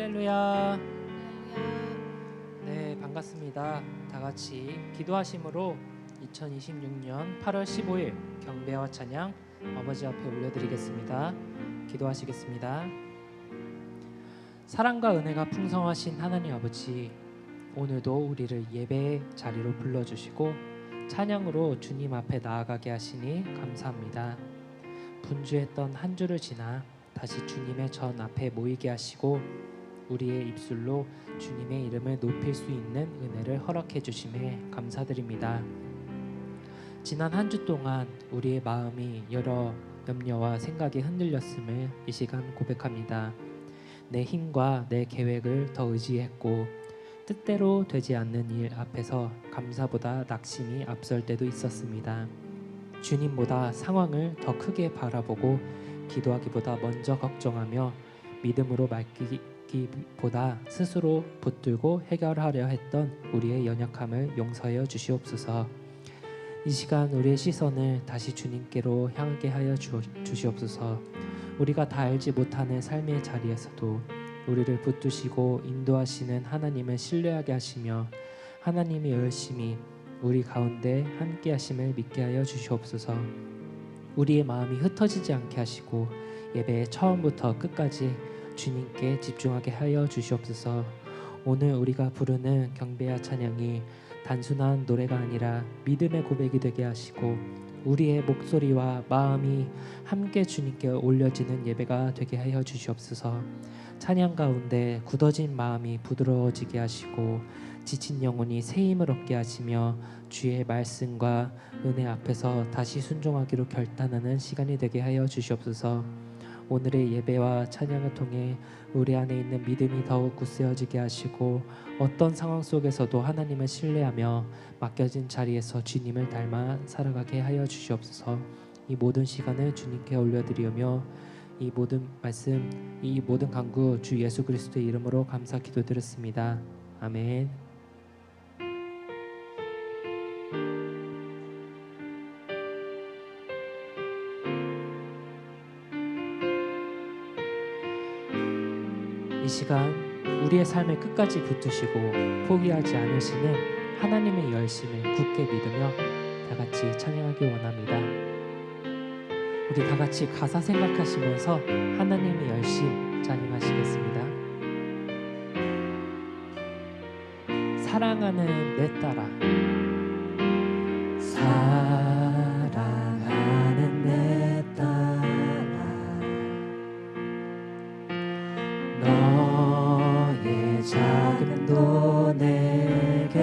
할렐루야. 네, 반갑습니다. 다 같이 기도하심으로 2026년 8월 15일 경배와 찬양 아버지 앞에 올려드리겠습니다. 기도하시겠습니다. 사랑과 은혜가 풍성하신 하나님 아버지, 오늘도 우리를 예배의 자리로 불러주시고 찬양으로 주님 앞에 나아가게 하시니 감사합니다. 분주했던 한 주를 지나 다시 주님의 전 앞에 모이게 하시고 우리의 입술로 주님의 이름을 높일 수 있는 은혜를 허락해 주심에 감사드립니다. 지난 한 주 동안 우리의 마음이 여러 염려와 생각에 흔들렸음을 이 시간 고백합니다. 내 힘과 내 계획을 더 의지했고 뜻대로 되지 않는 일 앞에서 감사보다 낙심이 앞설 때도 있었습니다. 주님보다 상황을 더 크게 바라보고 기도하기보다 먼저 걱정하며 믿음으로 맡기기보다 스스로 붙들고 해결하려 했던 우리의 연약함을 용서하여 주시옵소서. 이 시간 우리의 시선을 다시 주님께로 향하게 하여 주시옵소서. 우리가 다 알지 못하는 삶의 자리에서도 우리를 붙드시고 인도하시는 하나님을 신뢰하게 하시며 하나님이 열심히 우리 가운데 함께 하심을 믿게 하여 주시옵소서. 우리의 마음이 흩어지지 않게 하시고 예배의 처음부터 끝까지 주님께 집중하게 하여 주시옵소서. 오늘 우리가 부르는 경배와 찬양이 단순한 노래가 아니라 믿음의 고백이 되게 하시고 우리의 목소리와 마음이 함께 주님께 올려지는 예배가 되게 하여 주시옵소서. 찬양 가운데 굳어진 마음이 부드러워지게 하시고 지친 영혼이 새 힘을 얻게 하시며 주의 말씀과 은혜 앞에서 다시 순종하기로 결단하는 시간이 되게 하여 주시옵소서. 오늘의 예배와 찬양을 통해 우리 안에 있는 믿음이 더욱 굳세어지게 하시고 어떤 상황 속에서도 하나님을 신뢰하며 맡겨진 자리에서 주님을 닮아 살아가게 하여 주시옵소서. 이 모든 시간을 주님께 올려드리며 이 모든 말씀, 이 모든 간구 주 예수 그리스도의 이름으로 감사 기도드렸습니다. 아멘. 이 시간 우리의 삶을 끝까지 붙드시고 포기하지 않으시는 하나님의 열심을 굳게 믿으며 다 같이 찬양하기 원합니다. 우리 다 같이 가사 생각하시면서 하나님의 열심 찬양하시겠습니다. 사랑하는 내 딸아, 사랑하는 내 딸아, 너의 자금도 내겐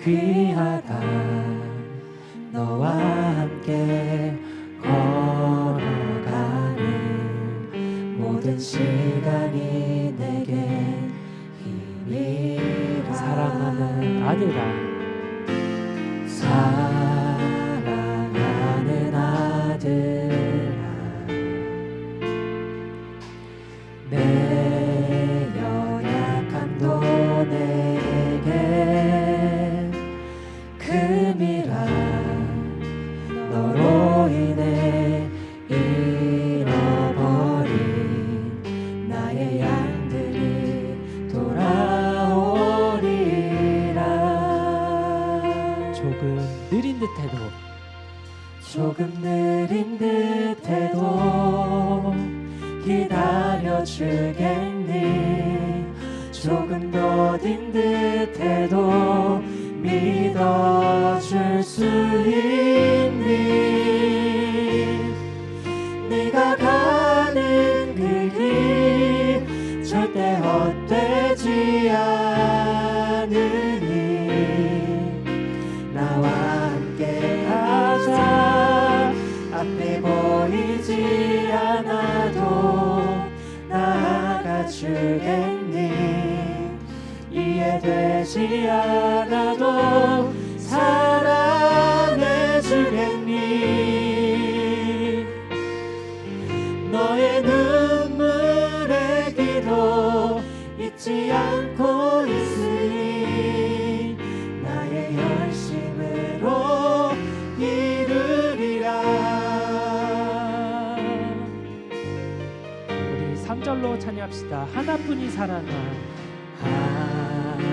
귀하다. 너와 함께 걸어가는 모든 시간이 내겐 힘이라. 사랑하는 아들아, 사랑하는 아들아, 내 연약함도 내게 금이라. 너로 인해 잃어버린 나의 양들이 돌아오리라. 조금 느린 듯해도 조금 느린 듯해도 기다려주겠니. 조금 더딘 듯해도 믿어줄 수 있니. 네가 가는 그 길 절대 헛되지 않으니. 나와 함께 가자. 앞에 보이지 않아도 나아가 주겠니. 이해되지 않아도 사랑해 주겠니. 너의 눈물의 기도 잊지 않고 있으니 나의 열심으로 이루리라. 우리 3절로 찬양 찬양합시다. 하나뿐인 사랑아. 하나뿐인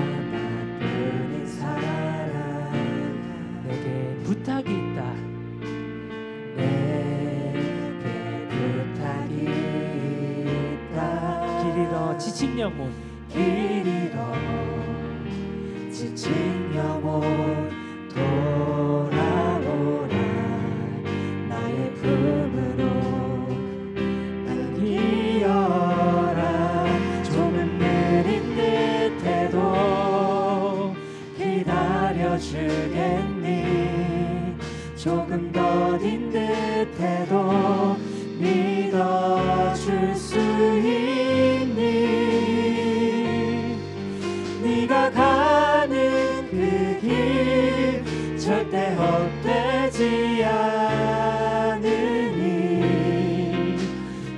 사랑 내게 부탁이 있다. 내게 부탁이 있다. 길 잃어 지친 영혼. 길 잃어 지친 영혼 돌아오라. 나의 품으로 안기어라. 조금 느린 듯해도 기다려주겠니. 조금 더딘 듯해도 믿어줄 수 있니. 네가 가는 그 길 절대 헛되지 않으니.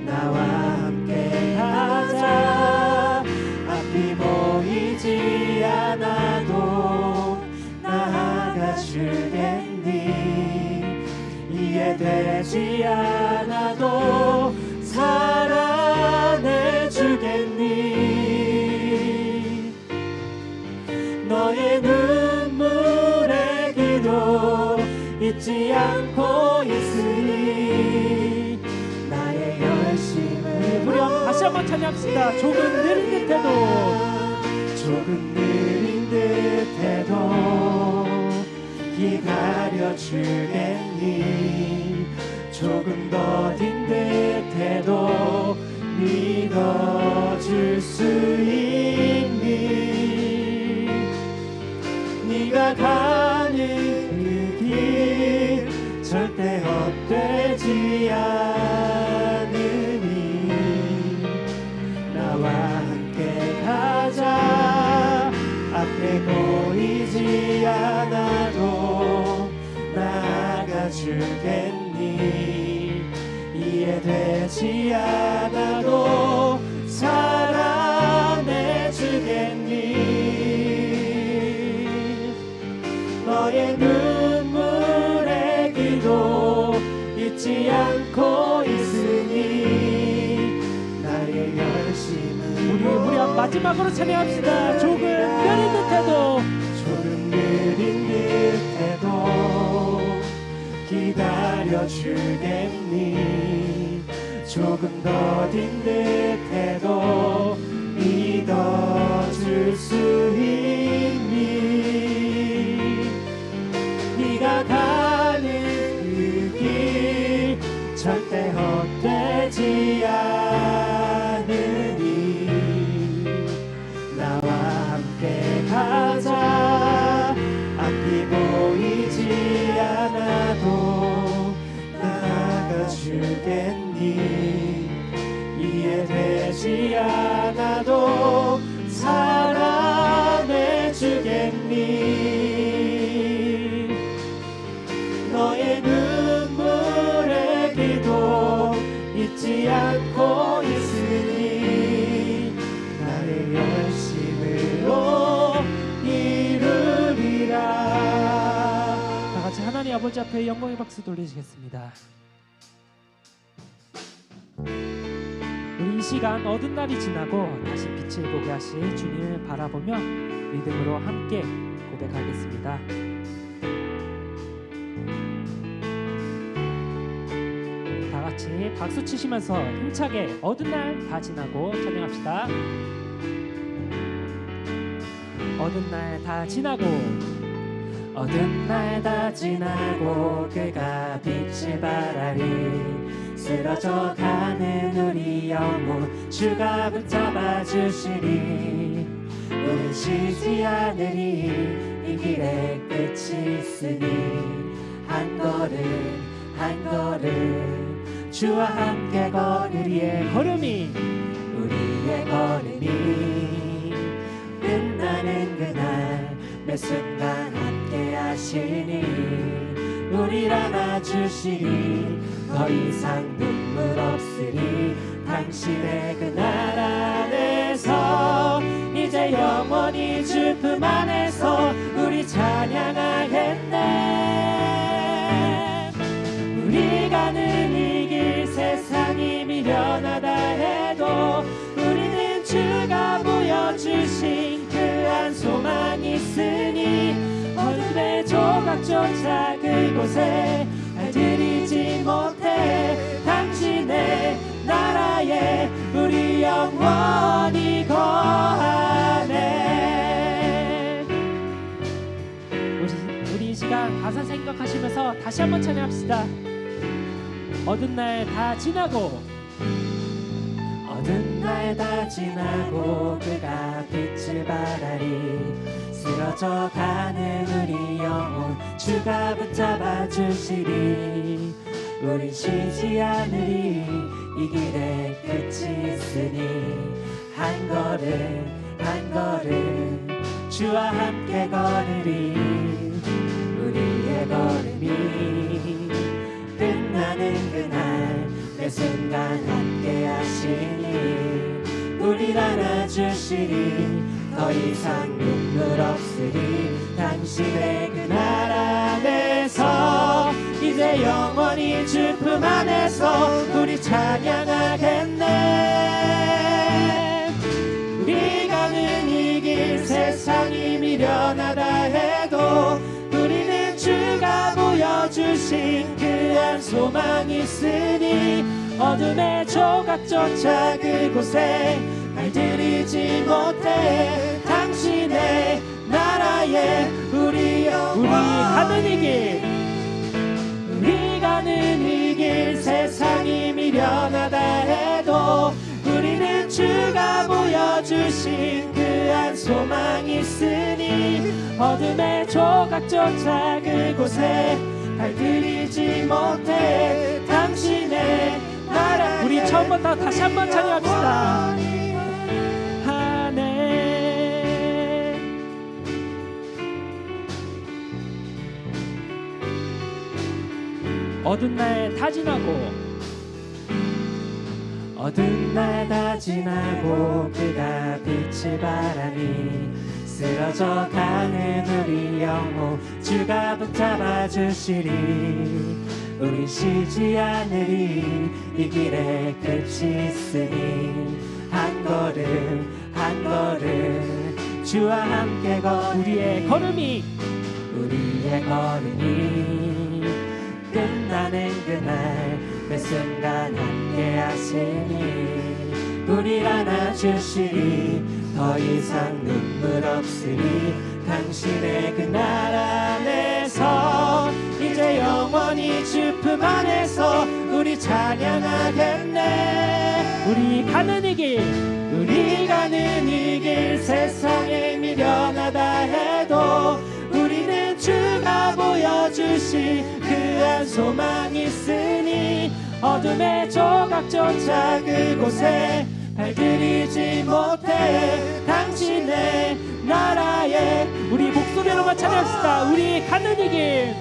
나와 함께 가자. 앞이 보이지 않아도 나아가 주겠니. 이해되지 않아도 사랑해 주겠니. 너의 눈물의 기도 잊지 않고 있으니. 나의 열심을 무려 다시 한번 찬양합시다. 조금 느린 듯해도. 조금 느린 듯해도 기다려주겠니. 조금 더딘 듯해도 믿어줄 수 있니. 네가 가는 그 길 절대 헛되지 않으니. 나와 함께 가자. 앞에 보이지 않아도 나아가 주겠니. 이해되지 않아도 사랑해 주겠니. 너의 눈물의 기도 잊지 않고 있으니. 나의 열심을 우리 마지막으로 찬양합시다. 조금 느린 듯해도. 조금 느린 듯해도 기다려주겠니. 조금 더딘 듯해도 믿어줄 수 있니. 네가 가는 그 길 절대 헛되지 않으니. 나와 함께 가자. 앞이 보이지 않아도 나아가 주겠니. 이해되지 않아도 사랑해 주겠니. 너의 눈물의 기도 잊지 않고 있으니. 나의 열심으로 이루리라. 다 같이 하나님 아버지 앞에 영광의 박수 돌리시겠습니다. 우리 이 시간 어두운 날이 지나고 다시 빛을 보게 하실 주님을 바라보며 믿음으로 함께 고백하겠습니다. 다 같이 박수 치시면서 힘차게 어두운 날 다 지나고 찬양합시다. 어두운 날 다 지나고. 어두운 날 다 지나고 그가 빛을 발하리. 쓰러져 가는 우리 영혼 주가 붙잡아 주시리. 우린 쉬지 않으리. 이 길에 끝이 있으니. 한 걸음 한 걸음 주와 함께 걸으리에. 걸음이 우리의 걸음이 끝나는 그날 매 순간 함께 하시니. 우리를 안아주시니. 더 이상 눈물 없으니. 당신의 그날 안에서 이제 영원히 주 품 안에서 우리 찬양하겠네. 우리 가는 이 길 세상이 미련하다 해도 우리는 조각조차 그곳에 발들이지 못해 당신의 나라에 우리 영원히 거하네. 우리 이 시간 가사 생각하시면서 다시 한번 찬양합시다. 어두운 날 다 지나고 어두운 날 다 지나고 그가 빛을 발하리 쓰러져 가는 우리 영혼 주가 붙잡아 주시리 우린 쉬지 않으리 이 길에 끝이 있으니 한 걸음 한 걸음 주와 함께 걸으리 우리의 걸음이 끝나는 그날 매 순간 함께 하시니 우릴 안아주시리 더 이상 눈물 없으리 당신의 그 나라 안에서 이제 영원히 주 품 안에서 우리 찬양하겠네. 우리가 는 이 길 세상이 미련하다 해도 우리는 주가 보여주신 그 한 소망이 있으니 어둠의 조각조차 그곳에 발들이지 못해 당신의 나라에 우리 가는 이 길 우리 가는 이 길 세상이 미련하다 해도 우리는 주가 보여주신 그 한 소망이 있으니 어둠의 조각조차 그곳에 발들이지 못해 당신의 나라 우리 처음부터 다시 한번 찬양합시다. 하네 어두운 날 다 지나고 어두운 날 다 지나고 그가 빛을 발하니 쓰러져 가는 우리 영혼 주가 붙잡아 주시리 우리 쉬지 않으리 이 길에 끝이 있으니 한 걸음 한 걸음 주와 함께 우리의 걸음이 끝나는 그날 매 순간 함께 하시니 우릴 안아주시리 더 이상 눈물 없으리 당신의 그 나라 안에서 이제 영원히 주 품 안에서 우리 찬양하겠네. 우리 가는 이 길 우리 가는 이 길 세상에 미련하다 해도 우리는 주가 보여주신 그 한 소망이 있으니 어둠의 조각조차 그곳에 발들이지 못해 당신의 나라에 우리 목소리로만 찬양합시다. 우리 가는 이 길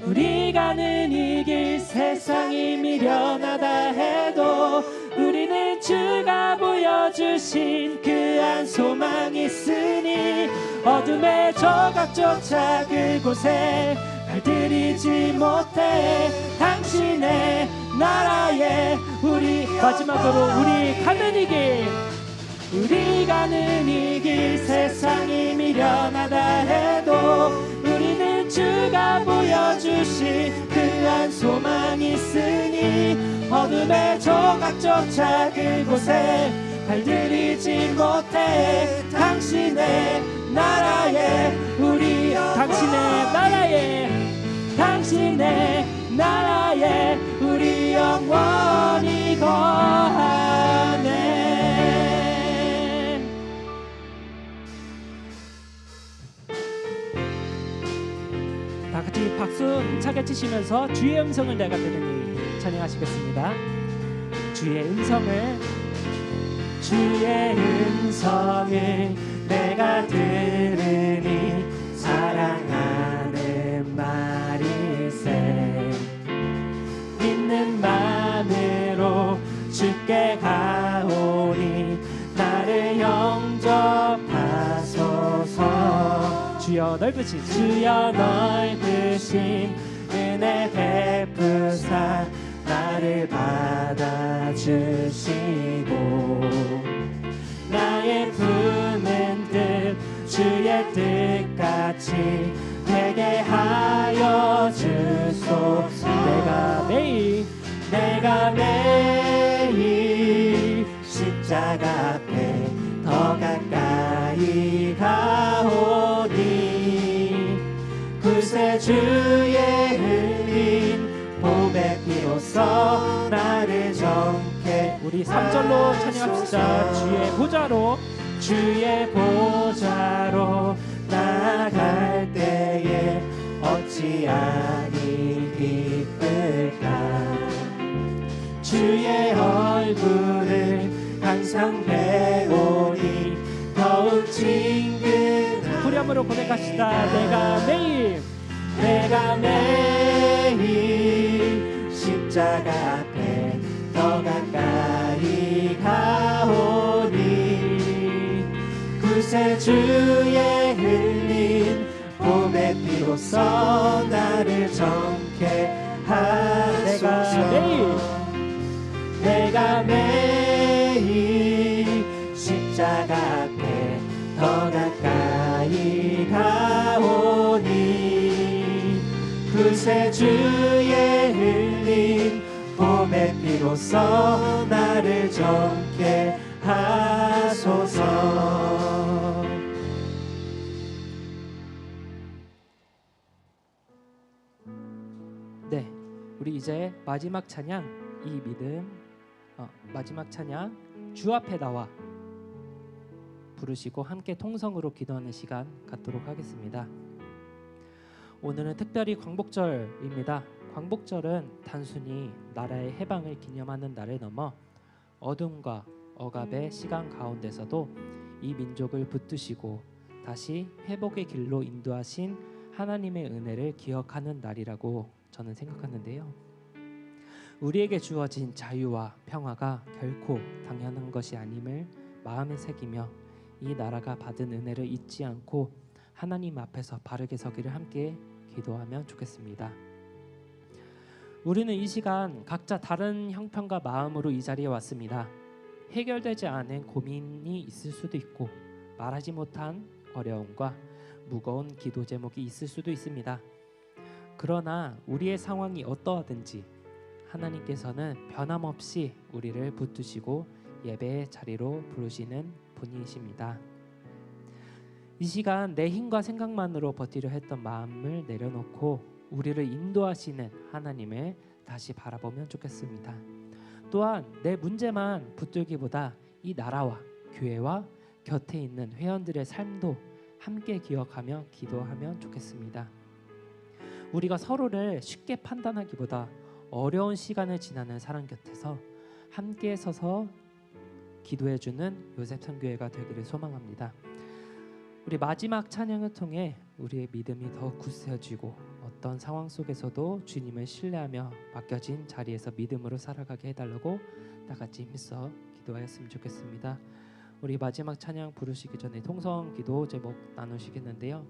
우리 가는 이 길 세상이 미련하다 해도 우리는 주가 보여주신 그 한 소망이 있으니 어둠의 조각조차 그곳에 발들이지 못해 당신의 나라에 우리 마지막으로 우리 가는 이 길 우리 가는 이 길 세상이 미련하다 해도 우리는 주가 보여주신 그 한 소망이 있으니 어둠의 조각조차 그곳에 발들이지 못해 당신의 나라에 우리 당신의 나라에 우리 영원히 거하네. 다 같이 박수 힘차게 치시면서 주의 음성을 내가 들으니 찬양하시겠습니다. 주의 음성을 내가 들으니 사랑하는 말일세 믿는 마음으로 주께 가오니 나를 영접하소서. 주여 넓으신 은혜 베푸사 나를 받아주시고 나의 품은 뜻 주의 뜻같이 되게 되게 하여 주소서. 내가 매일 십자가 앞에 더 가까이 가오니 구세주의 흘린 보배 피로써 나를 정케. 우리 3절로 찬양합시다. 주의 보좌로 나아갈 때에 어찌 아니 기쁠까. 주의 얼굴을 항상 배우니 더욱 친근한. 후렴으로 고백합시다. 내가 매일 십자가 앞에 더 가까이 가오니 구세주의 흘린 보배 피로써 나를 정케 하소서. 내가 매일 십자가 앞에 더 가까이 가오니 구세주의 흘린 보배 피로써 나를 정케 하소서. 네, 우리 이제 마지막 찬양, 이 믿음, 마지막 찬양 주 앞에 나와 부르시고 함께 통성으로 기도하는 시간 갖도록 하겠습니다. 오늘은 특별히 광복절입니다. 광복절은 단순히 나라의 해방을 기념하는 날을 넘어 어둠과 억압의 시간 가운데서도 이 민족을 붙드시고 다시 회복의 길로 인도하신 하나님의 은혜를 기억하는 날이라고 저는 생각하는데요. 우리에게 주어진 자유와 평화가 결코 당연한 것이 아님을 마음에 새기며 이 나라가 받은 은혜를 잊지 않고 하나님 앞에서 바르게 서기를 함께 기도하면 좋겠습니다. 우리는 이 시간 각자 다른 형편과 마음으로 이 자리에 왔습니다. 해결되지 않은 고민이 있을 수도 있고 말하지 못한 어려움과 무거운 기도 제목이 있을 수도 있습니다. 그러나 우리의 상황이 어떠하든지 하나님께서는 변함없이 우리를 붙드시고 예배의 자리로 부르시는 분이십니다. 이 시간 내 힘과 생각만으로 버티려 했던 마음을 내려놓고 우리를 인도하시는 하나님을 다시 바라보면 좋겠습니다. 또한 내 문제만 붙들기보다 이 나라와 교회와 곁에 있는 회원들의 삶도 함께 기억하며 기도하면 좋겠습니다. 우리가 서로를 쉽게 판단하기보다 어려운 시간을 지나는 사람 곁에서 함께 서서 기도해주는 요셉 선교회가 되기를 소망합니다. 우리 마지막 찬양을 통해 우리의 믿음이 더 굳세어지고 어떤 상황 속에서도 주님을 신뢰하며 맡겨진 자리에서 믿음으로 살아가게 해달라고 다 같이 힘써 기도하였으면 좋겠습니다. 우리 마지막 찬양 부르시기 전에 통성 기도 제목 나누시겠는데요.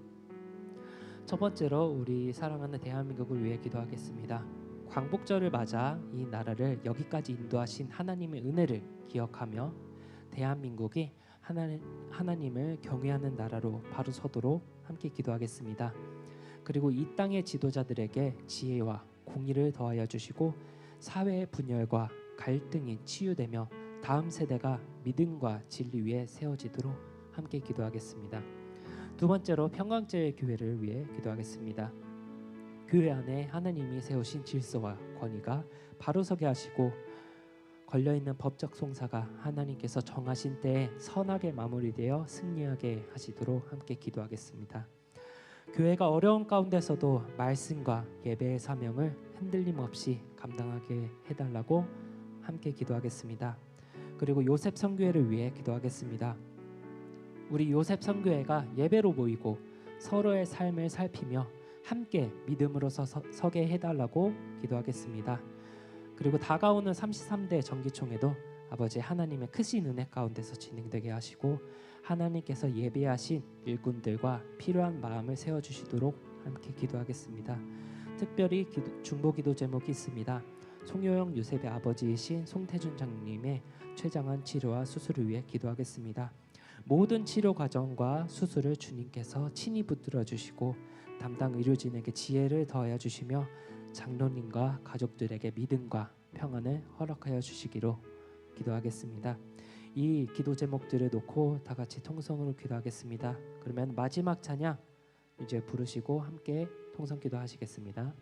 첫 번째로 우리 사랑하는 대한민국을 위해 기도하겠습니다. 광복절을 맞아 이 나라를 여기까지 인도하신 하나님의 은혜를 기억하며 대한민국이 하나님을 경외하는 나라로 바로 서도록 함께 기도하겠습니다. 그리고 이 땅의 지도자들에게 지혜와 공의를 더하여 주시고 사회의 분열과 갈등이 치유되며 다음 세대가 믿음과 진리 위에 세워지도록 함께 기도하겠습니다. 두 번째로 평강제일교회를 위해 기도하겠습니다. 교회 안에 하나님이 세우신 질서와 권위가 바로 서게 하시고 걸려있는 법적 송사가 하나님께서 정하신 때에 선하게 마무리되어 승리하게 하시도록 함께 기도하겠습니다. 교회가 어려운 가운데서도 말씀과 예배의 사명을 흔들림 없이 감당하게 해달라고 함께 기도하겠습니다. 그리고 요셉 선교회를 위해 기도하겠습니다. 우리 요셉 선교회가 예배로 모이고 서로의 삶을 살피며 함께 믿음으로 서게 해달라고 기도하겠습니다. 그리고 다가오는 33대 정기총회도 아버지 하나님의 크신 은혜 가운데서 진행되게 하시고 하나님께서 예배하신 일꾼들과 필요한 마음을 세워주시도록 함께 기도하겠습니다. 특별히 중보기도 제목이 있습니다. 송효영 요셉의 아버지이신 송태준 장님의 췌장암 치료와 수술을 위해 기도하겠습니다. 모든 치료 과정과 수술을 주님께서 친히 붙들어 주시고 담당 의료진에게 지혜를 더하여 주시며 장로님과 가족들에게 믿음과 평안을 허락하여 주시기로 기도하겠습니다. 이 기도 제목들을 놓고 다 같이 통성으로 기도하겠습니다. 그러면 마지막 찬양 이제 부르시고 함께 통성 기도하시겠습니다.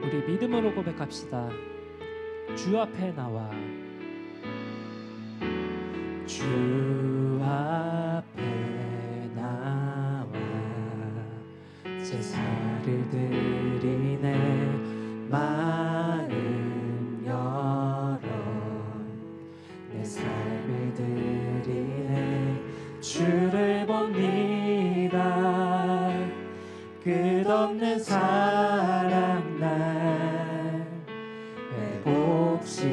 우리 믿음으로 고백합시다. 주 앞에 나와 주 앞에 나와 제사를 드리네 마음 열어 내 삶을 드리네 주를 봅니다 끝없는 사랑 날 회복시키네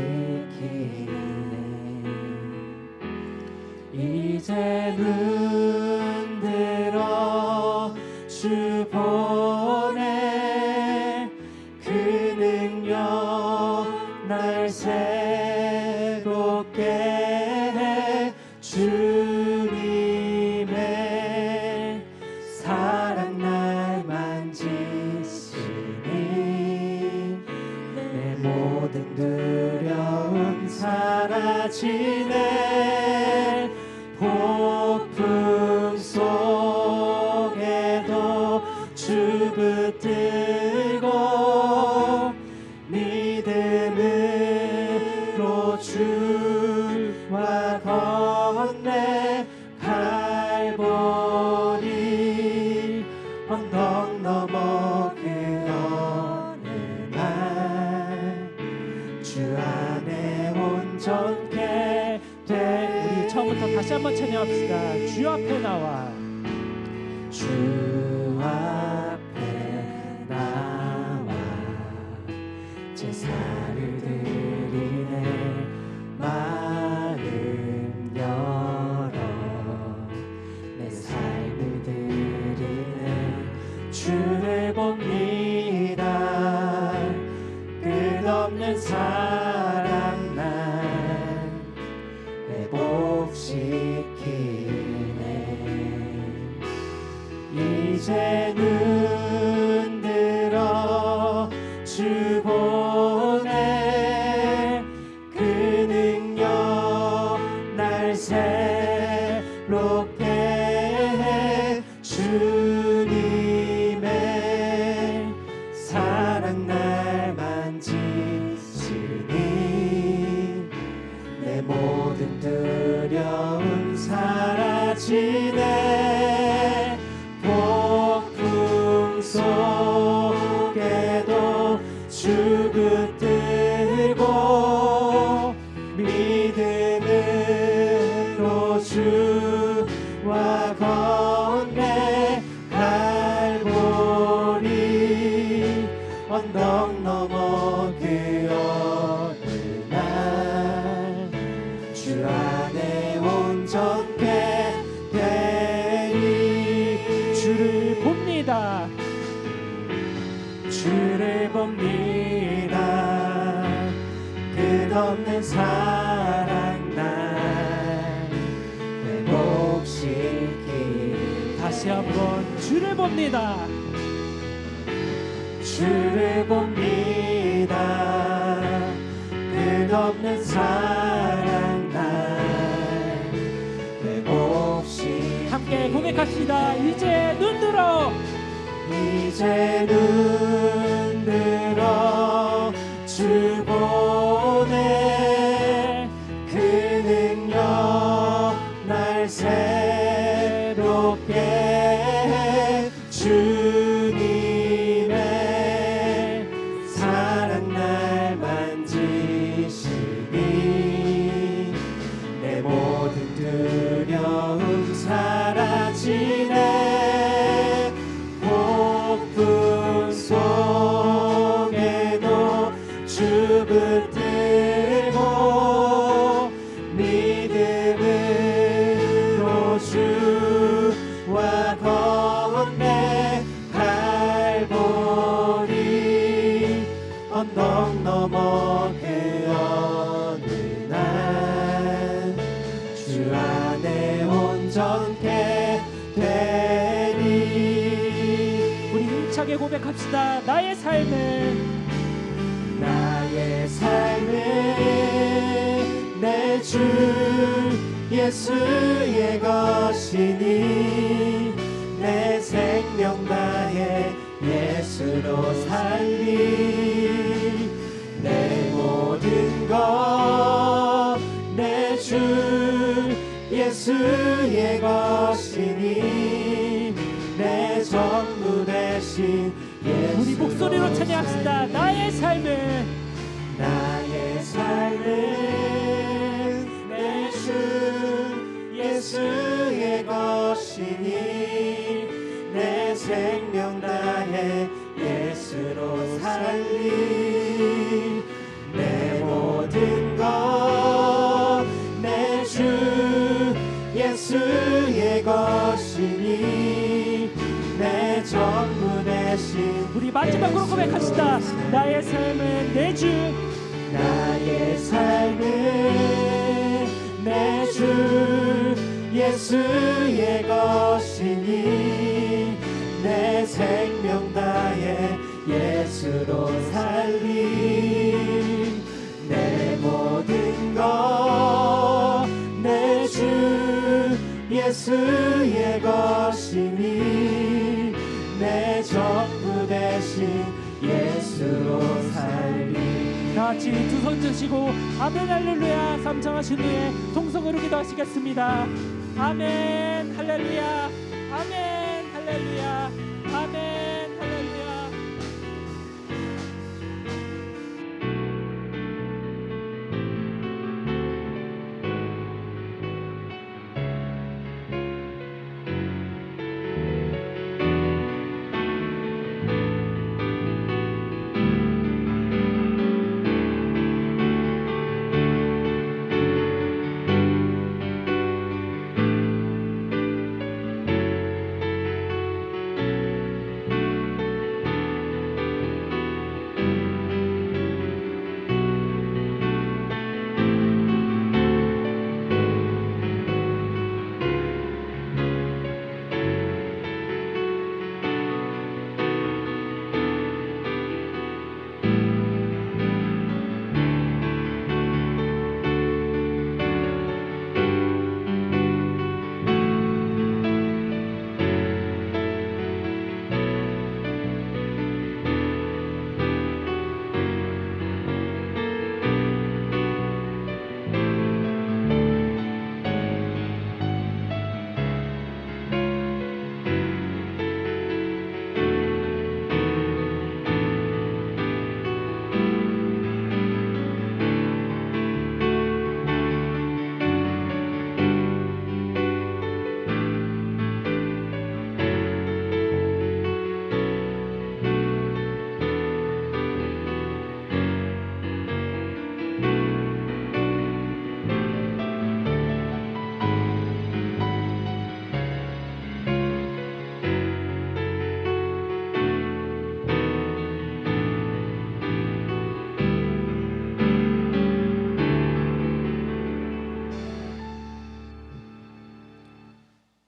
이제 눈 들어 주 보내 그 능력 날 새롭게 해 주님의 사랑 날 만지시니 내 모든 두려움 사라지네 폭풍 속에도 주 붙들고 믿음으로 주와 건네 갈보리 언덕 넘어 그 어느 날 주 안에 온전케 돼 우리 처음부터 다시 한번 찬양합시다. 주 앞에 나와 주 앞에 나와 제사를 드리네 마음 열어 내 삶을 드리네 주를 봅니다 끝없는 사랑 날 회복시키네 이제 눈 들어 주 보내 그 능력 날 새롭게 해 주님의 사랑 날 만지시니 내 모든 두려움 사라지네 폭풍 속에도 주 붙들고 믿음으로 주와 건네 갈보리 언덕 넘어 그 어느 날 주 안에 온전케 되리 주를 봅니다. 주를 봅니다 끝없는 사랑 날 회복시키 다시 한번 주를 봅니다. 주를 봅니다 끝없는 사랑 날 회복시키 함께 고백합시다. 이제 눈 들어 이제 눈 들어 주 보내 그 능력 날 새롭게 해 주님의 사랑 날 만지시니 내 모든 두려움 사라지네 폭풍 속 담대하게 고백합시다. 나의 삶은 내 주 예수의 것이니 내 생명 다해 예수로 살리 내 모든 것 내 주 예수의 것이니 내 전부 되신 예수로 우리 목소리로 찬양합시다. 나의 삶은 내 주 예수의 것이니 내 생명 다해 예수로 살리 내 모든 것 내 주 예수의 것이니 내 전부 되신 우리 마지막으로 고백합시다. 나의 삶은 내 주 나의 삶은 내 주 예수의 것이니 내 생명 다해 예수로 살리 내 모든 것 내 주 예수의 것이니 내 전부 되신 예수로 살리. 다 같이 두 손 드시고 아멘 할렐루야 삼창하신 후에 통성으로 기도하시겠습니다. 아멘 할렐루야 아멘 할렐루야 아멘 할렐루야.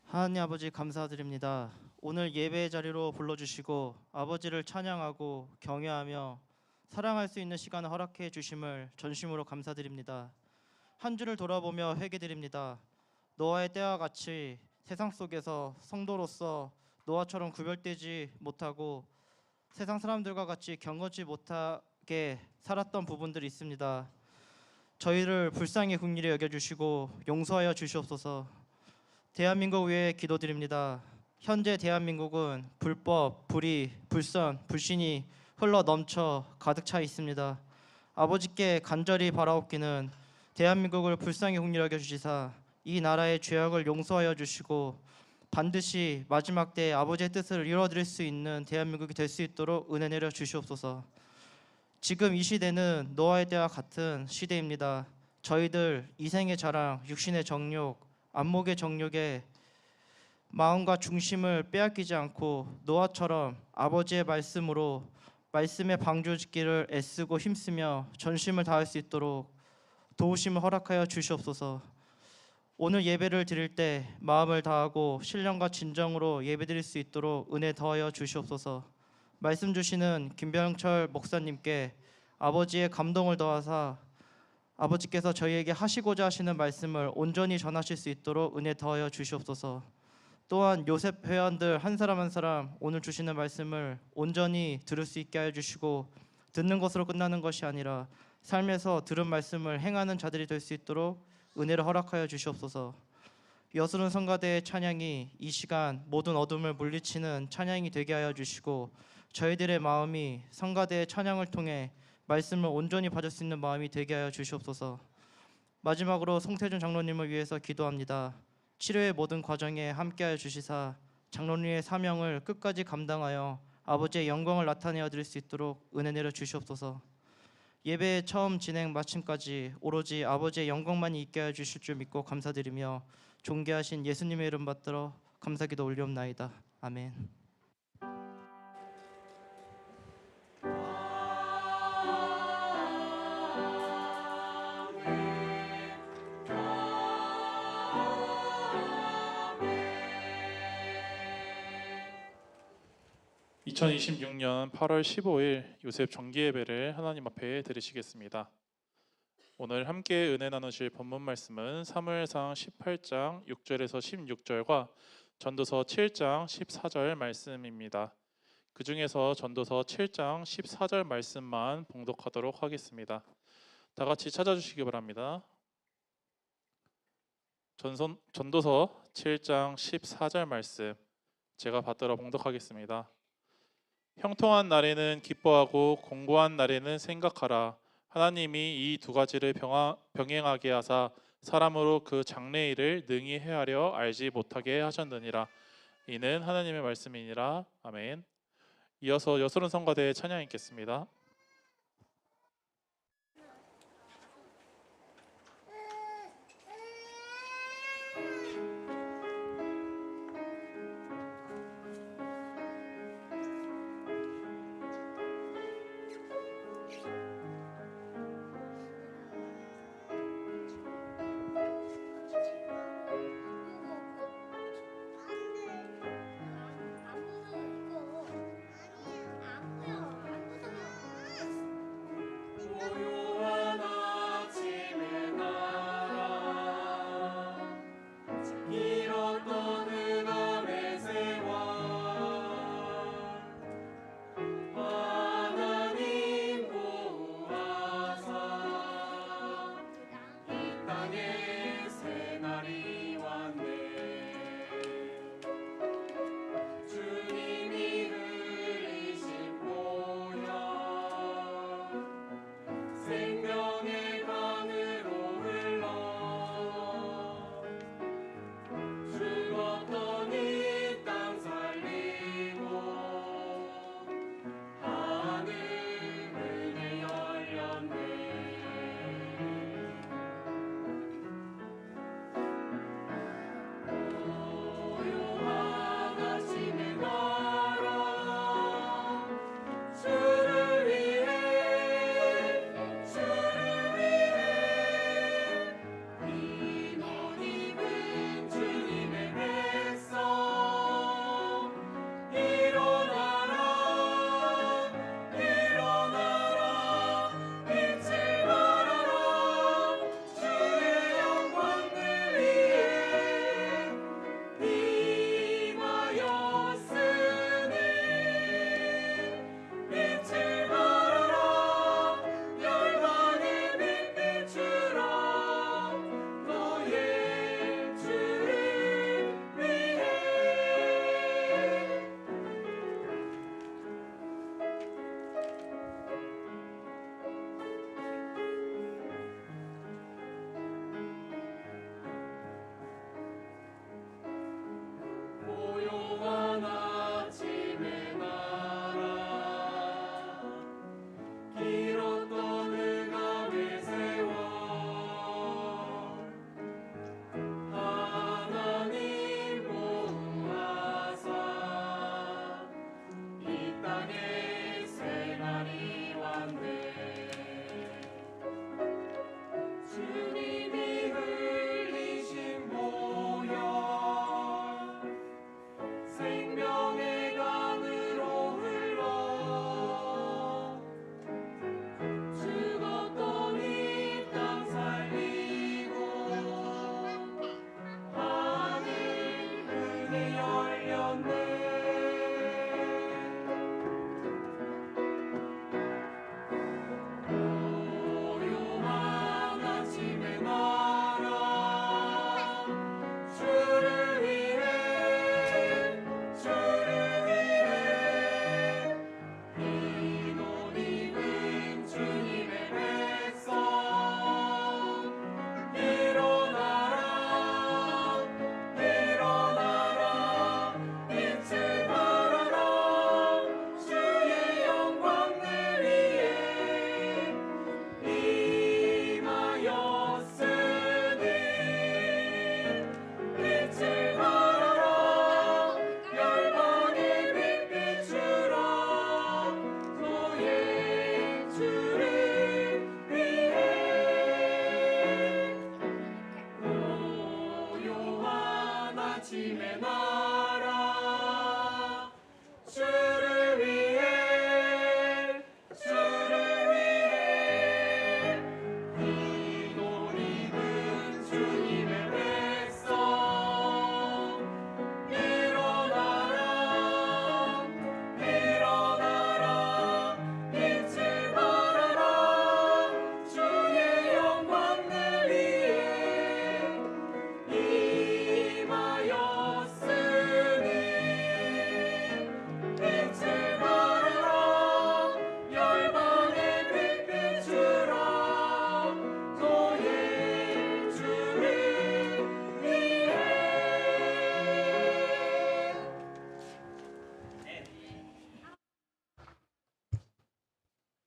하나님 아버지 감사드립니다. 오늘 예배의 자리로 불러주시고 아버지를 찬양하고 경외하며 사랑할 수 있는 시간을 허락해 주심을 전심으로 감사드립니다. 한 주를 돌아보며 회개드립니다. 노아의 때와 같이 세상 속에서 성도로서 노아처럼 구별되지 못하고 세상 사람들과 같이 경건치 못하게 살았던 부분들이 있습니다. 저희를 불쌍히 긍휼히 여겨주시고 용서하여 주시옵소서. 대한민국 위해 기도드립니다. 현재 대한민국은 불법, 불의, 불선, 불신이 흘러 넘쳐 가득 차 있습니다. 아버지께 간절히 바라옵기는 대한민국을 불쌍히 긍휼히 여겨주시사 이 나라의 죄악을 용서하여 주시고 반드시 마지막 때 아버지의 뜻을 이루어드릴 수 있는 대한민국이 될 수 있도록 은혜 내려 주시옵소서. 지금 이 시대는 노아의 때와 같은 시대입니다. 저희들 이생의 자랑, 육신의 정욕, 안목의 정욕에 마음과 중심을 빼앗기지 않고 노아처럼 아버지의 말씀으로 말씀의 방주짓기를 애쓰고 힘쓰며 전심을 다할 수 있도록 도우심을 허락하여 주시옵소서. 오늘 예배를 드릴 때 마음을 다하고 신령과 진정으로 예배드릴 수 있도록 은혜 더하여 주시옵소서. 말씀 주시는 김병철 목사님께 아버지의 감동을 더하사 아버지께서 저희에게 하시고자 하시는 말씀을 온전히 전하실 수 있도록 은혜 더하여 주시옵소서. 또한 요셉 회원들 한 사람 한 사람 오늘 주시는 말씀을 온전히 들을 수 있게 하여 주시고 듣는 것으로 끝나는 것이 아니라 삶에서 들은 말씀을 행하는 자들이 될 수 있도록 은혜를 허락하여 주시옵소서. 여수는 성가대의 찬양이 이 시간 모든 어둠을 물리치는 찬양이 되게 하여 주시고 저희들의 마음이 성가대의 찬양을 통해 말씀을 온전히 받을 수 있는 마음이 되게 하여 주시옵소서. 마지막으로 송태준 장로님을 위해서 기도합니다. 치료의 모든 과정에 함께하여 주시사 장로님의 사명을 끝까지 감당하여 아버지의 영광을 나타내어 드릴 수 있도록 은혜 내려 주시옵소서. 예배의 처음 진행 마침까지 오로지 아버지의 영광만이 있게 하여 주실 줄 믿고 감사드리며 존귀하신 예수님의 이름 받들어 감사기도 올리옵나이다. 아멘. 2026년 8월 15일 요셉 정기예배를 하나님 앞에 드리시겠습니다. 오늘 함께 은혜 나누실 본문 말씀은 사무엘상 18장 6절에서 16절과 전도서 7장 14절 말씀입니다. 그 중에서 전도서 7장 14절 말씀만 봉독하도록 하겠습니다. 다 같이 찾아주시기 바랍니다. 전도서 7장 14절 말씀 제가 받들어 봉독하겠습니다. 형통한 날에는 기뻐하고 공고한 날에는 생각하라. 하나님이 이 두 가지를 병행하게 하사 사람으로 그 장래 일을 능히 헤아려 알지 못하게 하셨느니라. 이는 하나님의 말씀이니라. 아멘. 이어서 여수론 성가대의 찬양 읽겠습니다.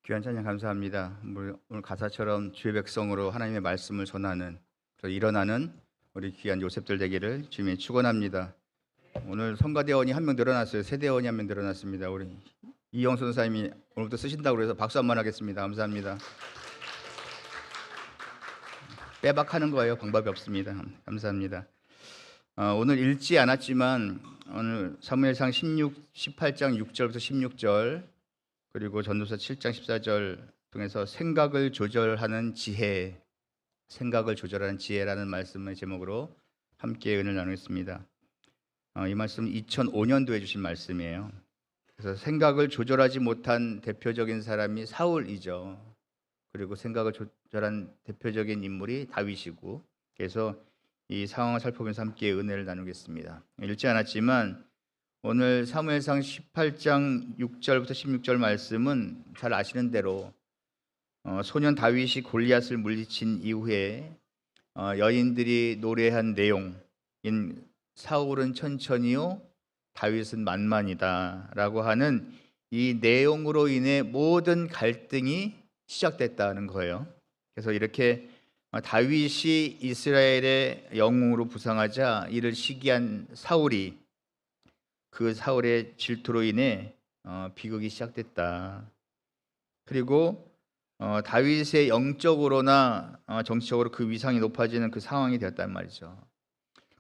귀한 찬양 감사합니다. 오늘 가사처럼 주의 백성으로 하나님의 말씀을 전하는 일어나는 우리 귀한 요셉들 되기를 주님이 축원합니다. 오늘 성가대원이 한 명 늘어났어요. 세대원이 한 명 늘어났습니다. 우리 이영선 선사님이 오늘부터 쓰신다고 그래서 박수 한번 하겠습니다. 감사합니다. 빼박하는 거예요. 방법이 없습니다. 감사합니다. 오늘 읽지 않았지만 오늘 사무엘상 18장 6절부터 16절 그리고 전도서 7장 14절 통해서 생각을 조절하는 지혜라는 말씀의 제목으로 함께 은혜를 나누겠습니다. 이 말씀은 2005년도에 주신 말씀이에요. 그래서 생각을 조절하지 못한 대표적인 사람이 사울이죠. 그리고 생각을 조절한 대표적인 인물이 다윗이고, 그래서 이 상황을 살펴보면서 함께 은혜를 나누겠습니다. 읽지 않았지만 오늘 사무엘상 18장 6절부터 16절 말씀은 잘 아시는 대로 소년 다윗이 골리앗을 물리친 이후에 여인들이 노래한 내용인 사울은 천천히요 다윗은 만만이다라고 하는 이 내용으로 인해 모든 갈등이 시작됐다는 거예요. 그래서 이렇게 다윗이 이스라엘의 영웅으로 부상하자 이를 시기한 사울이 그 사울의 질투로 인해 비극이 시작됐다. 그리고 다윗의 영적으로나 정치적으로 그 위상이 높아지는 그 상황이 되었단 말이죠.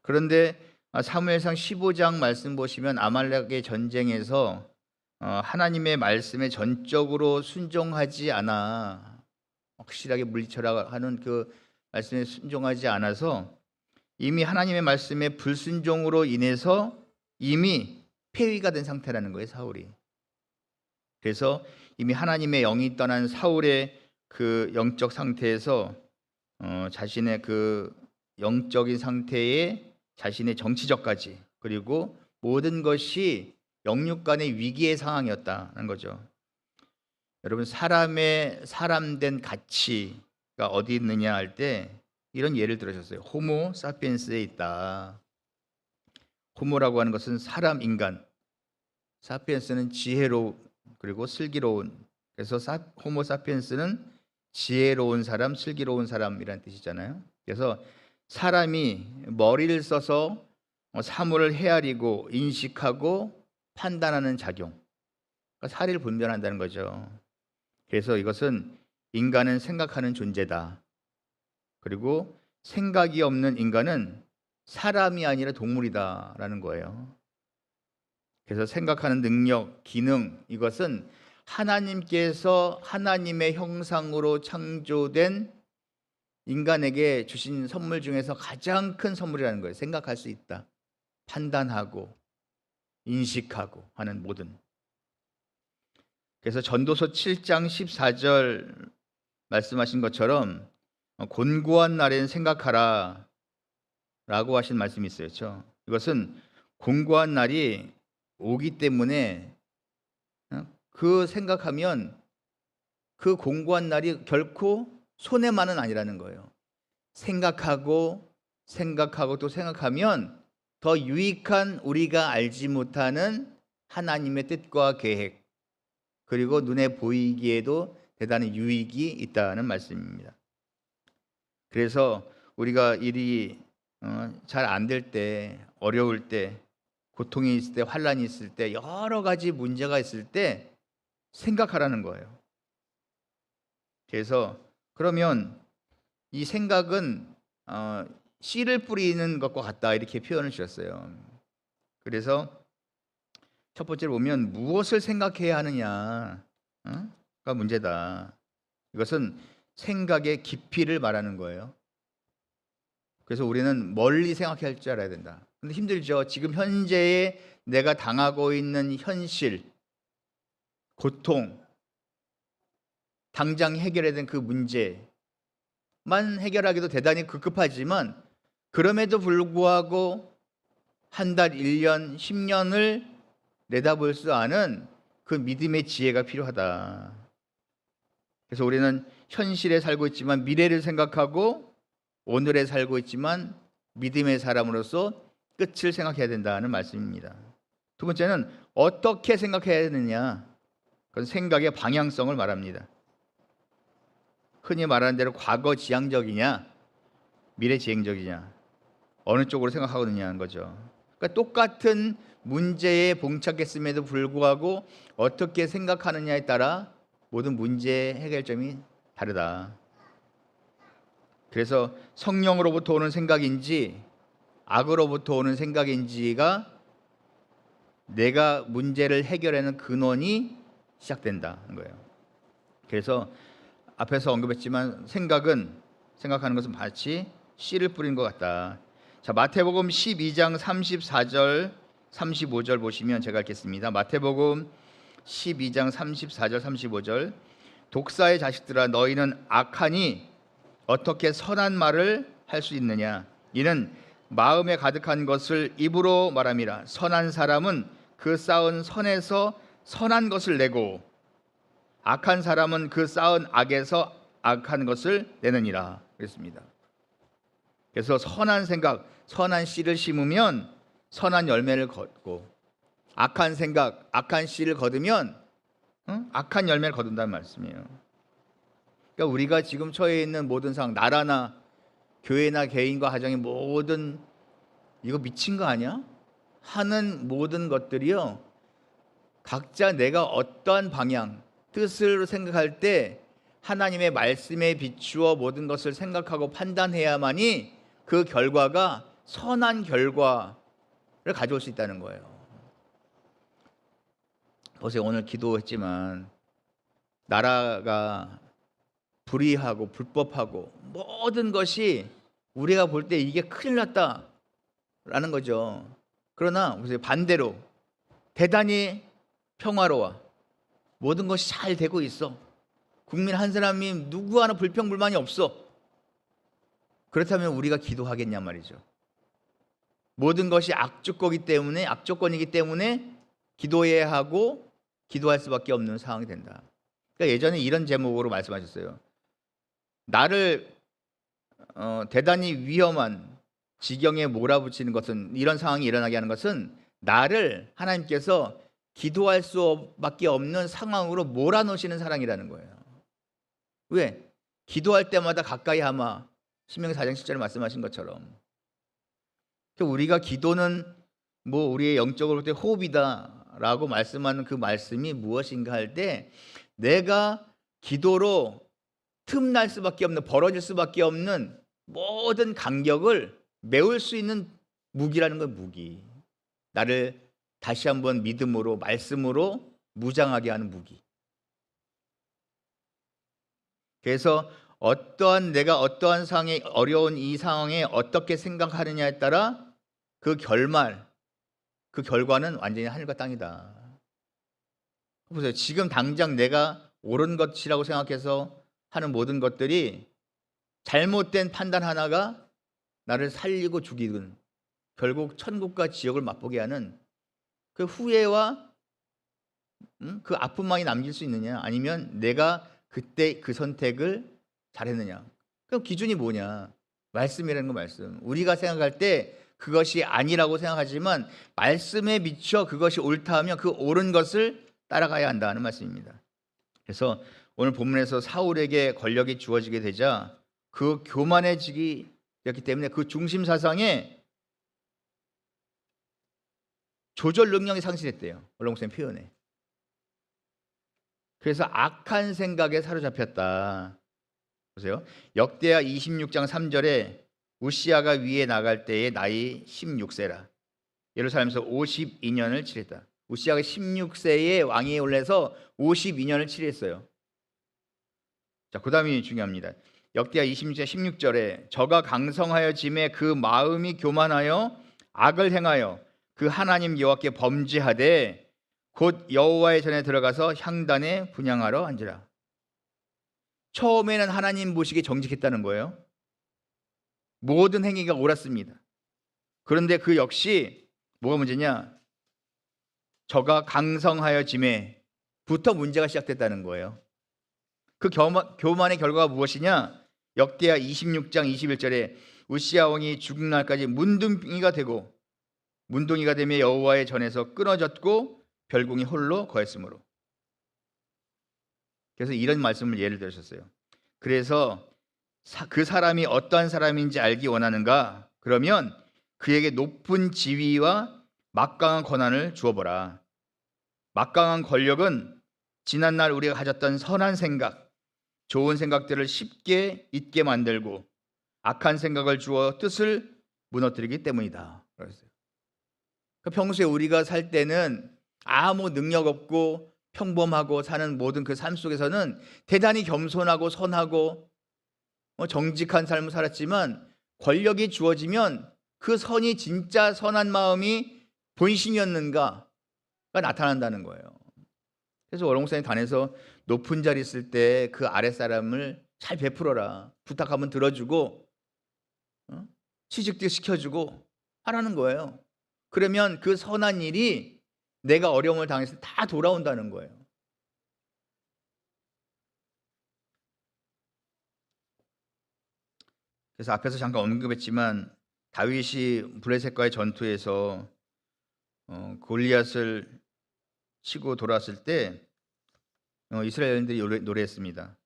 그런데 사무엘상 15장 말씀 보시면 아말렉의 전쟁에서 하나님의 말씀에 전적으로 순종하지 않아 확실하게 물리쳐라 하는 그 말씀에 순종하지 않아서 이미 하나님의 말씀에 불순종으로 인해서 이미 폐위가 된 상태라는 거예요, 사울이. 그래서 이미 하나님의 영이 떠난 사울의 그 영적 상태에서 자신의 그 영적인 상태에 자신의 정치적까지 그리고 모든 것이 영육 간의 위기의 상황이었다는 거죠. 여러분, 사람의 사람된 가치가 어디 있느냐 할 때 이런 예를 들으셨어요. 호모 사피엔스에 있다. 호모라고 하는 것은 사람, 인간. 사피엔스는 지혜로운 그리고 슬기로운. 그래서 호모 사피엔스는 지혜로운 사람, 슬기로운 사람이라는 뜻이잖아요. 그래서 사람이 머리를 써서 사물을 헤아리고 인식하고 판단하는 작용, 그러니까 사리를 분별한다는 거죠. 그래서 이것은 인간은 생각하는 존재다. 그리고 생각이 없는 인간은 사람이 아니라 동물이다라는 거예요. 그래서 생각하는 능력, 기능, 이것은 하나님께서 하나님의 형상으로 창조된 인간에게 주신 선물 중에서 가장 큰 선물이라는 거예요. 생각할 수 있다, 판단하고 인식하고 하는 모든. 그래서 전도서 7장 14절 말씀하신 것처럼 곤고한 날에는 생각하라 라고 하신 말씀이 있어요. 그렇죠? 이것은 곤고한 날이 오기 때문에 그 생각하면 그 곤고한 날이 결코 손해만은 아니라는 거예요. 생각하고 또 생각하면 더 유익한 우리가 알지 못하는 하나님의 뜻과 계획, 그리고 눈에 보이기에도 대단히 유익이 있다는 말씀입니다. 그래서 우리가 일이 잘 안 될 때, 어려울 때, 고통이 있을 때, 환란이 있을 때, 여러 가지 문제가 있을 때 생각하라는 거예요. 그래서 그러면 이 생각은 씨를 뿌리는 것과 같다, 이렇게 표현을 주셨어요. 그래서 첫 번째로 보면 무엇을 생각해야 하느냐가 문제다. 이것은 생각의 깊이를 말하는 거예요. 그래서 우리는 멀리 생각할 줄 알아야 된다. 근데 힘들죠. 지금 현재에 내가 당하고 있는 현실, 고통, 당장 해결해야 되는 그 문제만 해결하기도 대단히 급급하지만, 그럼에도 불구하고 한 달, 1년, 10년을 내다볼 수 아는 그 믿음의 지혜가 필요하다. 그래서 우리는 현실에 살고 있지만 미래를 생각하고, 오늘에 살고 있지만 믿음의 사람으로서 끝을 생각해야 된다는 말씀입니다. 두 번째는 어떻게 생각해야 되느냐. 그건 생각의 방향성을 말합니다. 흔히 말하는 대로 과거 지향적이냐, 미래 지향적이냐, 어느 쪽으로 생각하고 있느냐는 거죠. 그러니까 똑같은 문제에 봉착했음에도 불구하고 어떻게 생각하느냐에 따라 모든 문제의 해결점이 다르다. 그래서 성령으로부터 오는 생각인지 악으로부터 오는 생각인지가 내가 문제를 해결하는 근원이 시작된다는 거예요. 그래서 앞에서 언급했지만 생각하는 것은 마치 씨를 뿌린 것 같다. 자, 마태복음 12장 34절 35절 보시면 제가 읽겠습니다. 마태복음 12장 34절 35절 독사의 자식들아 너희는 악하니 어떻게 선한 말을 할 수 있느냐 이는 마음에 가득한 것을 입으로 말함이라. 선한 사람은 그 쌓은 선에서 선한 것을 내고 악한 사람은 그 쌓은 악에서 악한 것을 내느니라 그랬습니다. 그래서 선한 생각, 선한 씨를 심으면 선한 열매를 거두고 악한 생각, 악한 씨를 거두면 악한 열매를 거둔다는 말씀이에요. 그러니까 우리가 지금 처해 있는 모든 상황, 나라나 교회나 개인과 가정의 모든 이거 미친 거 아니야? 하는 모든 것들이요, 각자 내가 어떠한 방향, 뜻을 생각할 때 하나님의 말씀에 비추어 모든 것을 생각하고 판단해야만이 그 결과가 선한 결과를 가져올 수 있다는 거예요. 보세요. 오늘 기도했지만 나라가 불의하고 불법하고 모든 것이 우리가 볼 때 이게 큰일 났다라는 거죠. 그러나 보세요. 반대로 대단히 평화로워. 모든 것이 잘 되고 있어. 국민 한 사람이 누구 하나 불평불만이 없어. 그렇다면 우리가 기도하겠냐 말이죠. 모든 것이 악조건이기 때문에 기도해야 하고 기도할 수밖에 없는 상황이 된다. 그러니까 예전에 이런 제목으로 말씀하셨어요. 나를 대단히 위험한 지경에 몰아붙이는 것은, 이런 상황이 일어나게 하는 것은 나를 하나님께서 기도할 수밖에 없는 상황으로 몰아넣으시는 사랑이라는 거예요. 왜? 기도할 때마다 가까이 하마. 신명기 4장 10절에 말씀하신 것처럼. 우리가 기도는 뭐 우리의 영적으로 볼 때 호흡이다라고 말씀하는 그 말씀이 무엇인가 할 때, 내가 기도로 틈날 수밖에 없는, 벌어질 수밖에 없는 모든 간격을 메울 수 있는 무기라는 건 무기. 나를 다시 한번 믿음으로, 말씀으로 무장하게 하는 무기. 그래서 내가 어떠한 상황에, 어려운 이 상황에 어떻게 생각하느냐에 따라 그 결과는 완전히 하늘과 땅이다. 보세요. 지금 당장 내가 옳은 것이라고 생각해서 하는 모든 것들이 잘못된 판단 하나가 나를 살리고 죽이든 결국 천국과 지옥을 맛보게 하는 그 후회와 그 아픔만이 남길 수 있느냐, 아니면 내가 그때 그 선택을 잘했느냐. 그럼 기준이 뭐냐? 말씀이라는 거. 말씀. 우리가 생각할 때 그것이 아니라고 생각하지만 말씀에 비춰 그것이 옳다 하면 그 옳은 것을 따라가야 한다는 말씀입니다. 그래서 오늘 본문에서 사울에게 권력이 주어지게 되자 그 교만해지기 였기 때문에 그 중심 사상에 조절 능력이 상실했대요. 언론 목사님 표현에. 그래서 악한 생각에 사로잡혔다. 보세요. 역대하 26장 3절에 우시아가 위에 나갈 때의 나이 16세라. 예루살렘에서 52년을 치렀다. 우시아가 16세에 왕위에 올라서 52년을 치렀어요. 자, 그다음이 중요합니다. 역대하 26장 16절에 저가 강성하여 짐에 그 마음이 교만하여 악을 행하여 그 하나님 여호와께 범죄하되 곧 여호와의 전에 들어가서 향단에 분향하러 앉으라. 처음에는 하나님 보시기에 정직했다는 거예요. 모든 행위가 옳았습니다. 그런데 그 역시 뭐가 문제냐? 저가 강성하여 짐에부터 문제가 시작됐다는 거예요. 그 교만의 결과가 무엇이냐? 역대하 26장 21절에 우시아 왕이 죽은 날까지 문둥이가 되며 여호와의 전에서 끊어졌고 별궁이 홀로 거했으므로. 그래서 이런 말씀을 예를 들으셨어요. 그래서 그 사람이 어떠한 사람인지 알기 원하는가? 그러면 그에게 높은 지위와 막강한 권한을 주어보라. 막강한 권력은 지난날 우리가 가졌던 선한 생각, 좋은 생각들을 쉽게 잊게 만들고 악한 생각을 주어 뜻을 무너뜨리기 때문이다. 그랬어요. 평소에 우리가 살 때는 아무 능력 없고 평범하고 사는 모든 그 삶 속에서는 대단히 겸손하고 선하고 정직한 삶을 살았지만 권력이 주어지면 그 선이 진짜 선한 마음이 본심이었는가가 나타난다는 거예요. 그래서 월홍산에 단에서 높은 자리 있을 때 그 아랫사람을 잘 베풀어라. 부탁하면 들어주고 취직도 시켜주고 하라는 거예요. 그러면 그 선한 일이 내가 어려움을 당했을 때 다 돌아온다는 거예요. 그래서 앞에서 잠깐 언급했지만 다윗이 블레셋과의 전투에서 골리앗을 치고 돌아왔을 때 이스라엘인들이 노래했습니다.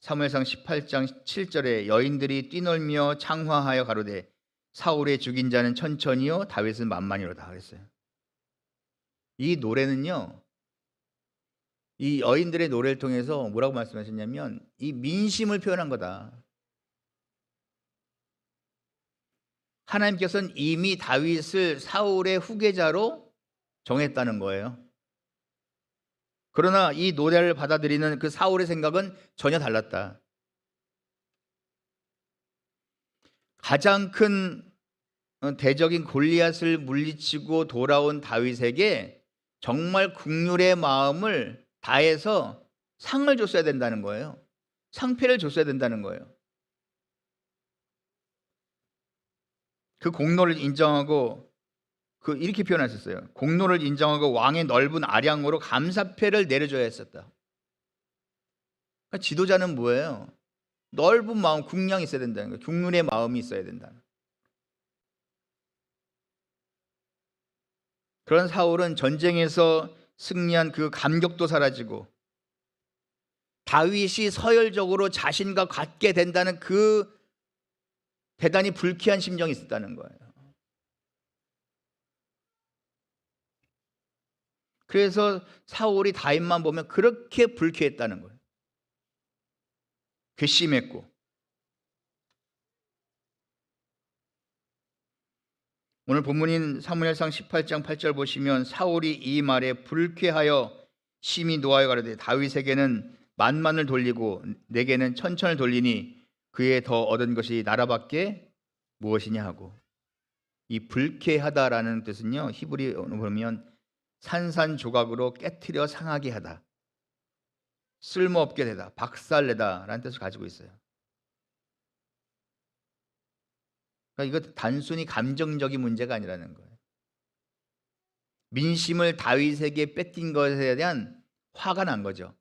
사무엘상 18장 7절에 여인들이 뛰놀며 창화하여 가로되 사울의 죽인 자는 천천히요 다윗은 만만히로다 그랬어요. 이 노래는요, 이 여인들의 노래를 통해서 뭐라고 말씀하셨냐면 이 민심을 표현한 거다. 하나님께서는 이미 다윗을 사울의 후계자로 정했다는 거예요. 그러나 이 노래를 받아들이는 그 사울의 생각은 전혀 달랐다. 가장 큰 대적인 골리앗을 물리치고 돌아온 다윗에게 정말 국률의 마음을 다해서 상을 줬어야 된다는 거예요. 상패를 줬어야 된다는 거예요. 그 공로를 인정하고 이렇게 표현하셨어요. 공로를 인정하고 왕의 넓은 아량으로 감사패를 내려줘야 했었다. 그러니까 지도자는 뭐예요? 넓은 마음, 국량이 있어야 된다는 거예요. 국률의 마음이 있어야 된다는 거예요. 그런 사울은 전쟁에서 승리한 그 감격도 사라지고 다윗이 서열적으로 자신과 같게 된다는 그 대단히 불쾌한 심정이 있었다는 거예요. 그래서 사울이 다윗만 보면 그렇게 불쾌했다는 거예요. 괘씸했고. 오늘 본문인 사무엘상 18장 8절 보시면 사울이 이 말에 불쾌하여 심히 노하여 가로되 다윗에게는 만만을 돌리고 내게는 천천을 돌리니 그에 더 얻은 것이 나라밖에 무엇이냐 하고, 이 불쾌하다라는 뜻은요 히브리어로 보면 산산조각으로 깨트려 상하게 하다, 쓸모없게 되다, 박살내다 라는 뜻을 가지고 있어요. 그러니까 이거 단순히 감정적인 문제가 아니라는 거예요. 민심을 다윗에게 뺏긴 것에 대한 화가 난 거죠.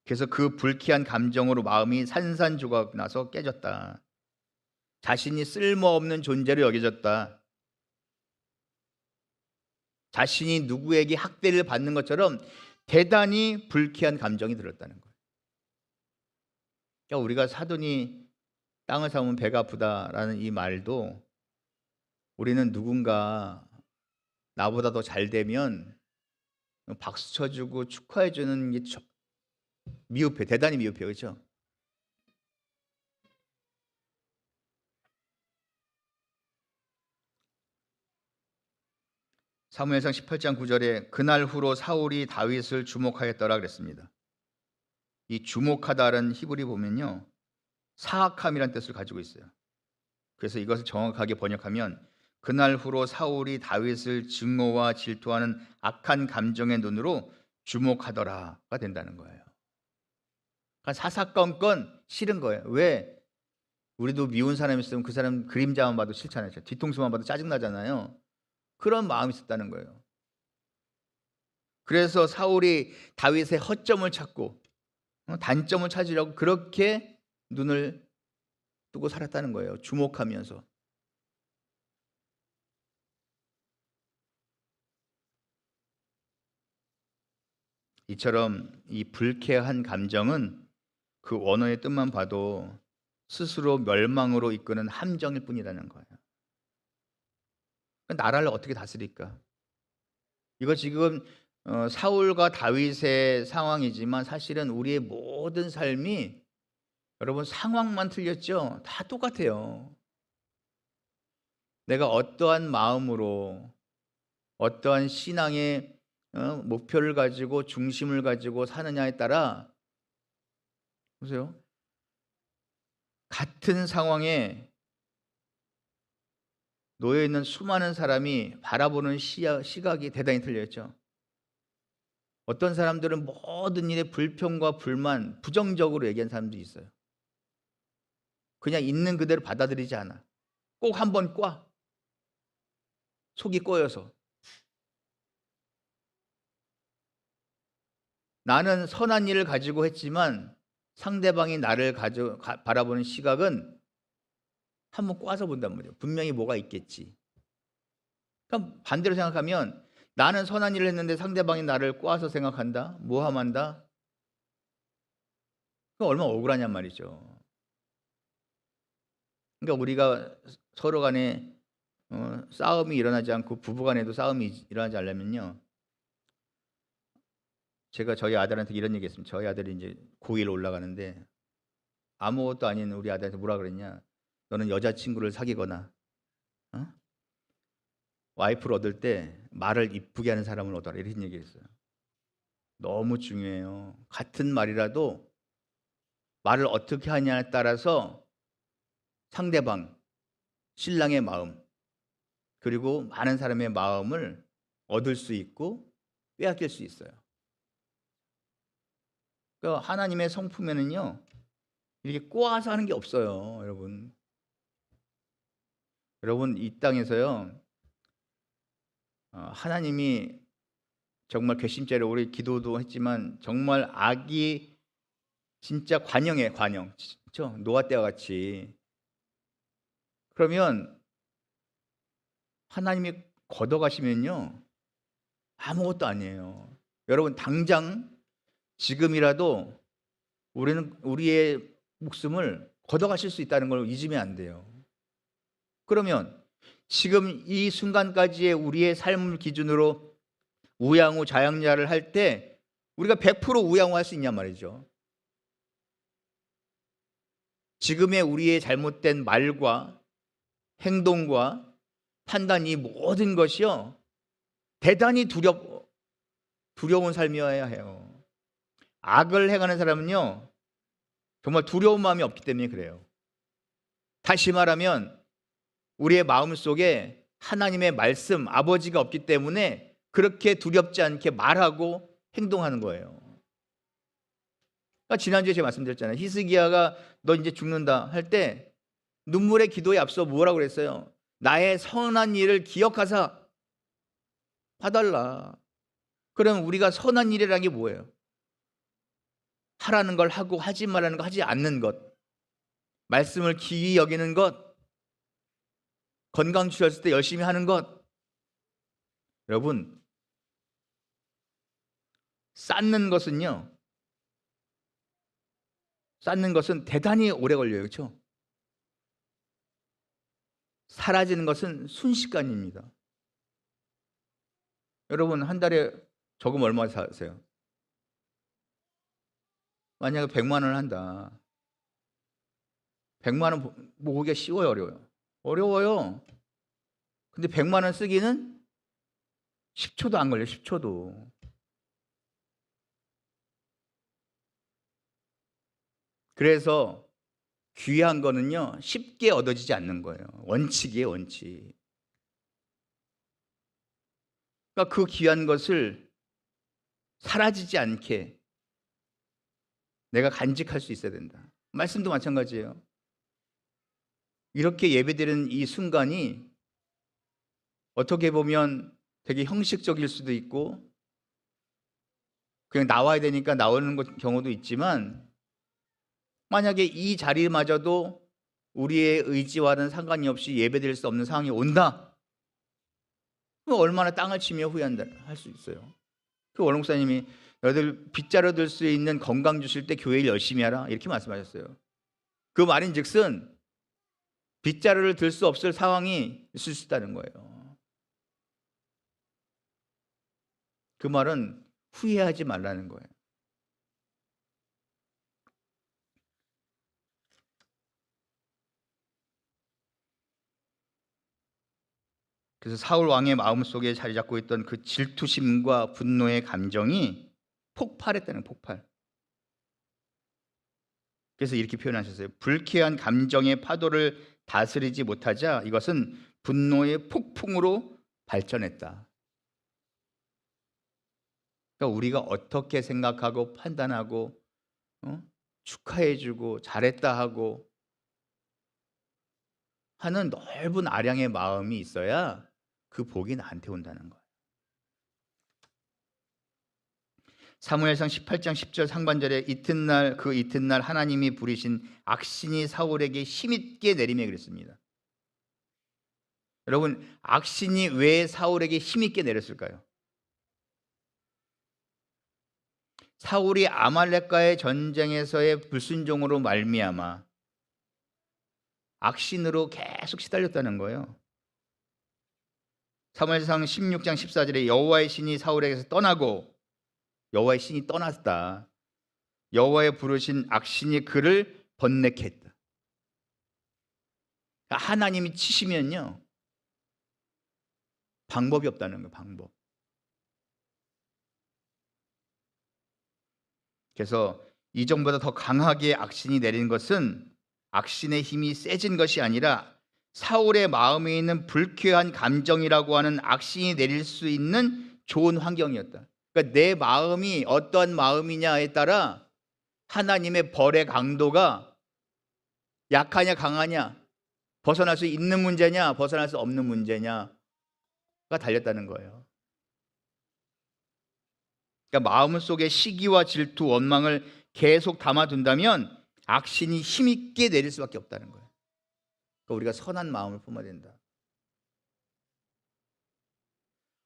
그래서 그 불쾌한 감정으로 마음이 산산조각 나서 깨졌다. 자신이 쓸모없는 존재로 여겨졌다. 자신이 누구에게 학대를 받는 것처럼 대단히 불쾌한 감정이 들었다는 거예요. 그러니까 우리가 사돈이 땅을 사면 배가 아프다라는 이 말도 우리는 누군가 나보다 더 잘 되면 박수 쳐주고 축하해주는 게 미흡해, 대단히 미흡해요, 그렇죠? 사무엘상 18장 9절에 그날 후로 사울이 다윗을 주목하였더라 그랬습니다. 이 주목하다라는 히브리 보면요 사악함이라는 뜻을 가지고 있어요. 그래서 이것을 정확하게 번역하면 그날 후로 사울이 다윗을 증오와 질투하는 악한 감정의 눈으로 주목하더라가 된다는 거예요. 그러니까 사사건건 싫은 거예요. 왜? 우리도 미운 사람이 있으면 그 사람 그림자만 봐도 싫잖아요. 뒤통수만 봐도 짜증나잖아요. 그런 마음이 있었다는 거예요. 그래서 사울이 다윗의 허점을 찾고 단점을 찾으려고 그렇게 눈을 뜨고 살았다는 거예요. 주목하면서. 이처럼 이 불쾌한 감정은 그 원어의 뜻만 봐도 스스로 멸망으로 이끄는 함정일 뿐이라는 거예요. 나라를 어떻게 다스릴까? 이거 지금 사울과 다윗의 상황이지만 사실은 우리의 모든 삶이, 여러분, 상황만 틀렸죠? 다 똑같아요. 내가 어떠한 마음으로 어떠한 신앙의 목표를 가지고 중심을 가지고 사느냐에 따라, 보세요, 같은 상황에 놓여 있는 수많은 사람이 바라보는 시각이 대단히 틀렸죠. 어떤 사람들은 모든 일에 불평과 불만, 부정적으로 얘기하는 사람도 있어요. 그냥 있는 그대로 받아들이지 않아. 꼭 한번 꽈. 속이 꼬여서. 나는 선한 일을 가지고 했지만 상대방이 나를 바라보는 시각은 한번 꽈서 본단 말이에요. 분명히 뭐가 있겠지. 그럼 반대로 생각하면 나는 선한 일을 했는데 상대방이 나를 꽈서 생각한다, 모함한다. 그럼 얼마나 억울하냔 말이죠. 그러니까 우리가 서로 간에 싸움이 일어나지 않고 부부 간에도 싸움이 일어나지 않으려면요, 제가 저희 아들한테 이런 얘기 했습니다. 저희 아들이 이제 고1 올라가는데 아무것도 아닌 우리 아들한테 뭐라 그랬냐, 너는 여자친구를 사귀거나 와이프를 얻을 때 말을 이쁘게 하는 사람을 얻어라, 이런 얘기를 했어요. 너무 중요해요. 같은 말이라도 말을 어떻게 하냐에 따라서 상대방, 신랑의 마음, 그리고 많은 사람의 마음을 얻을 수 있고 빼앗길 수 있어요. 그러니까 하나님의 성품에는요, 이렇게 꼬아서 하는 게 없어요, 여러분. 여러분, 이 땅에서요, 하나님이 정말 괘씸죄로 우리 기도도 했지만 정말 악이 진짜 관영이에요, 관영. 그렇죠? 노아 때와 같이. 그러면 하나님이 걷어가시면요, 아무것도 아니에요. 여러분, 당장 지금이라도 우리는 우리의 목숨을 걷어가실 수 있다는 걸 잊으면 안 돼요. 그러면 지금 이 순간까지의 우리의 삶을 기준으로 우양우 자양자를 할 때 우리가 100% 우양우할 수 있냔 말이죠. 지금의 우리의 잘못된 말과 행동과 판단, 이 모든 것이요, 대단히 두려운 삶이어야 해요. 악을 행하는 사람은요, 정말 두려운 마음이 없기 때문에 그래요. 다시 말하면 우리의 마음속에 하나님의 말씀, 아버지가 없기 때문에 그렇게 두렵지 않게 말하고 행동하는 거예요. 그러니까 지난주에 제가 말씀드렸잖아요. 히스기야가 너 이제 죽는다 할 때 눈물의 기도에 앞서 뭐라고 그랬어요? 나의 선한 일을 기억하사 봐달라. 그럼 우리가 선한 일이라는 게 뭐예요? 하라는 걸 하고 하지 말라는 거 하지 않는 것, 말씀을 기이 여기는 것, 건강 주셨을 때 열심히 하는 것. 여러분, 쌓는 것은 대단히 오래 걸려요. 그렇죠? 사라지는 것은 순식간입니다. 여러분, 한 달에 저금 얼마 사세요? 만약에 100만 원을 한다. 100만 원 모으기가 쉬워요, 어려워요? 어려워요. 근데 100만 원 쓰기는 10초도 안 걸려요. 10초도. 그래서 귀한 거는요, 쉽게 얻어지지 않는 거예요. 원칙이에요, 원칙. 그러니까 그 귀한 것을 사라지지 않게 내가 간직할 수 있어야 된다. 말씀도 마찬가지예요. 이렇게 예배드리는 이 순간이 어떻게 보면 되게 형식적일 수도 있고 그냥 나와야 되니까 나오는 경우도 있지만, 만약에 이 자리마저도 우리의 의지와는 상관이 없이 예배드릴 수 없는 상황이 온다, 그럼 얼마나 땅을 치며 후회한다 할 수 있어요. 그 원목사님이 너희들 빗자루 들 수 있는 건강 주실 때 교회 일 열심히 하라 이렇게 말씀하셨어요. 그 말인즉슨 빗자루를 들 수 없을 상황이 있을 수 있다는 거예요. 그 말은 후회하지 말라는 거예요. 그래서 사울 왕의 마음속에 자리 잡고 있던 그 질투심과 분노의 감정이 폭발했다는 폭발. 그래서 이렇게 표현하셨어요. 불쾌한 감정의 파도를 다스리지 못하자 이것은 분노의 폭풍으로 발전했다. 그러니까 우리가 어떻게 생각하고 판단하고 축하해주고 잘했다 하고 하는 넓은 아량의 마음이 있어야 그 복이 나한테 온다는 거예요. 사무엘상 18장 10절 상반절에 이튿날 하나님이 부리신 악신이 사울에게 힘있게 내리매 그랬습니다. 여러분, 악신이 왜 사울에게 힘있게 내렸을까요? 사울이 아말렉과의 전쟁에서의 불순종으로 말미암아 악신으로 계속 시달렸다는 거예요. 사무엘상 16장 14절에 여호와의 신이 사울에게서 떠나고 여호와의 신이 떠났다. 여호와의 부르신 악신이 그를 번뇌케 했다. 하나님이 치시면요 방법이 없다는 거예요. 방법. 그래서 이전보다 더 강하게 악신이 내린 것은 악신의 힘이 세진 것이 아니라 사울의 마음에 있는 불쾌한 감정이라고 하는 악신이 내릴 수 있는 좋은 환경이었다. 그러니까 내 마음이 어떠한 마음이냐에 따라 하나님의 벌의 강도가 약하냐 강하냐, 벗어날 수 있는 문제냐 벗어날 수 없는 문제냐가 달렸다는 거예요. 그러니까 마음속에 시기와 질투, 원망을 계속 담아둔다면 악신이 힘있게 내릴 수밖에 없다는 거예요. 그러니까 우리가 선한 마음을 품어야 된다.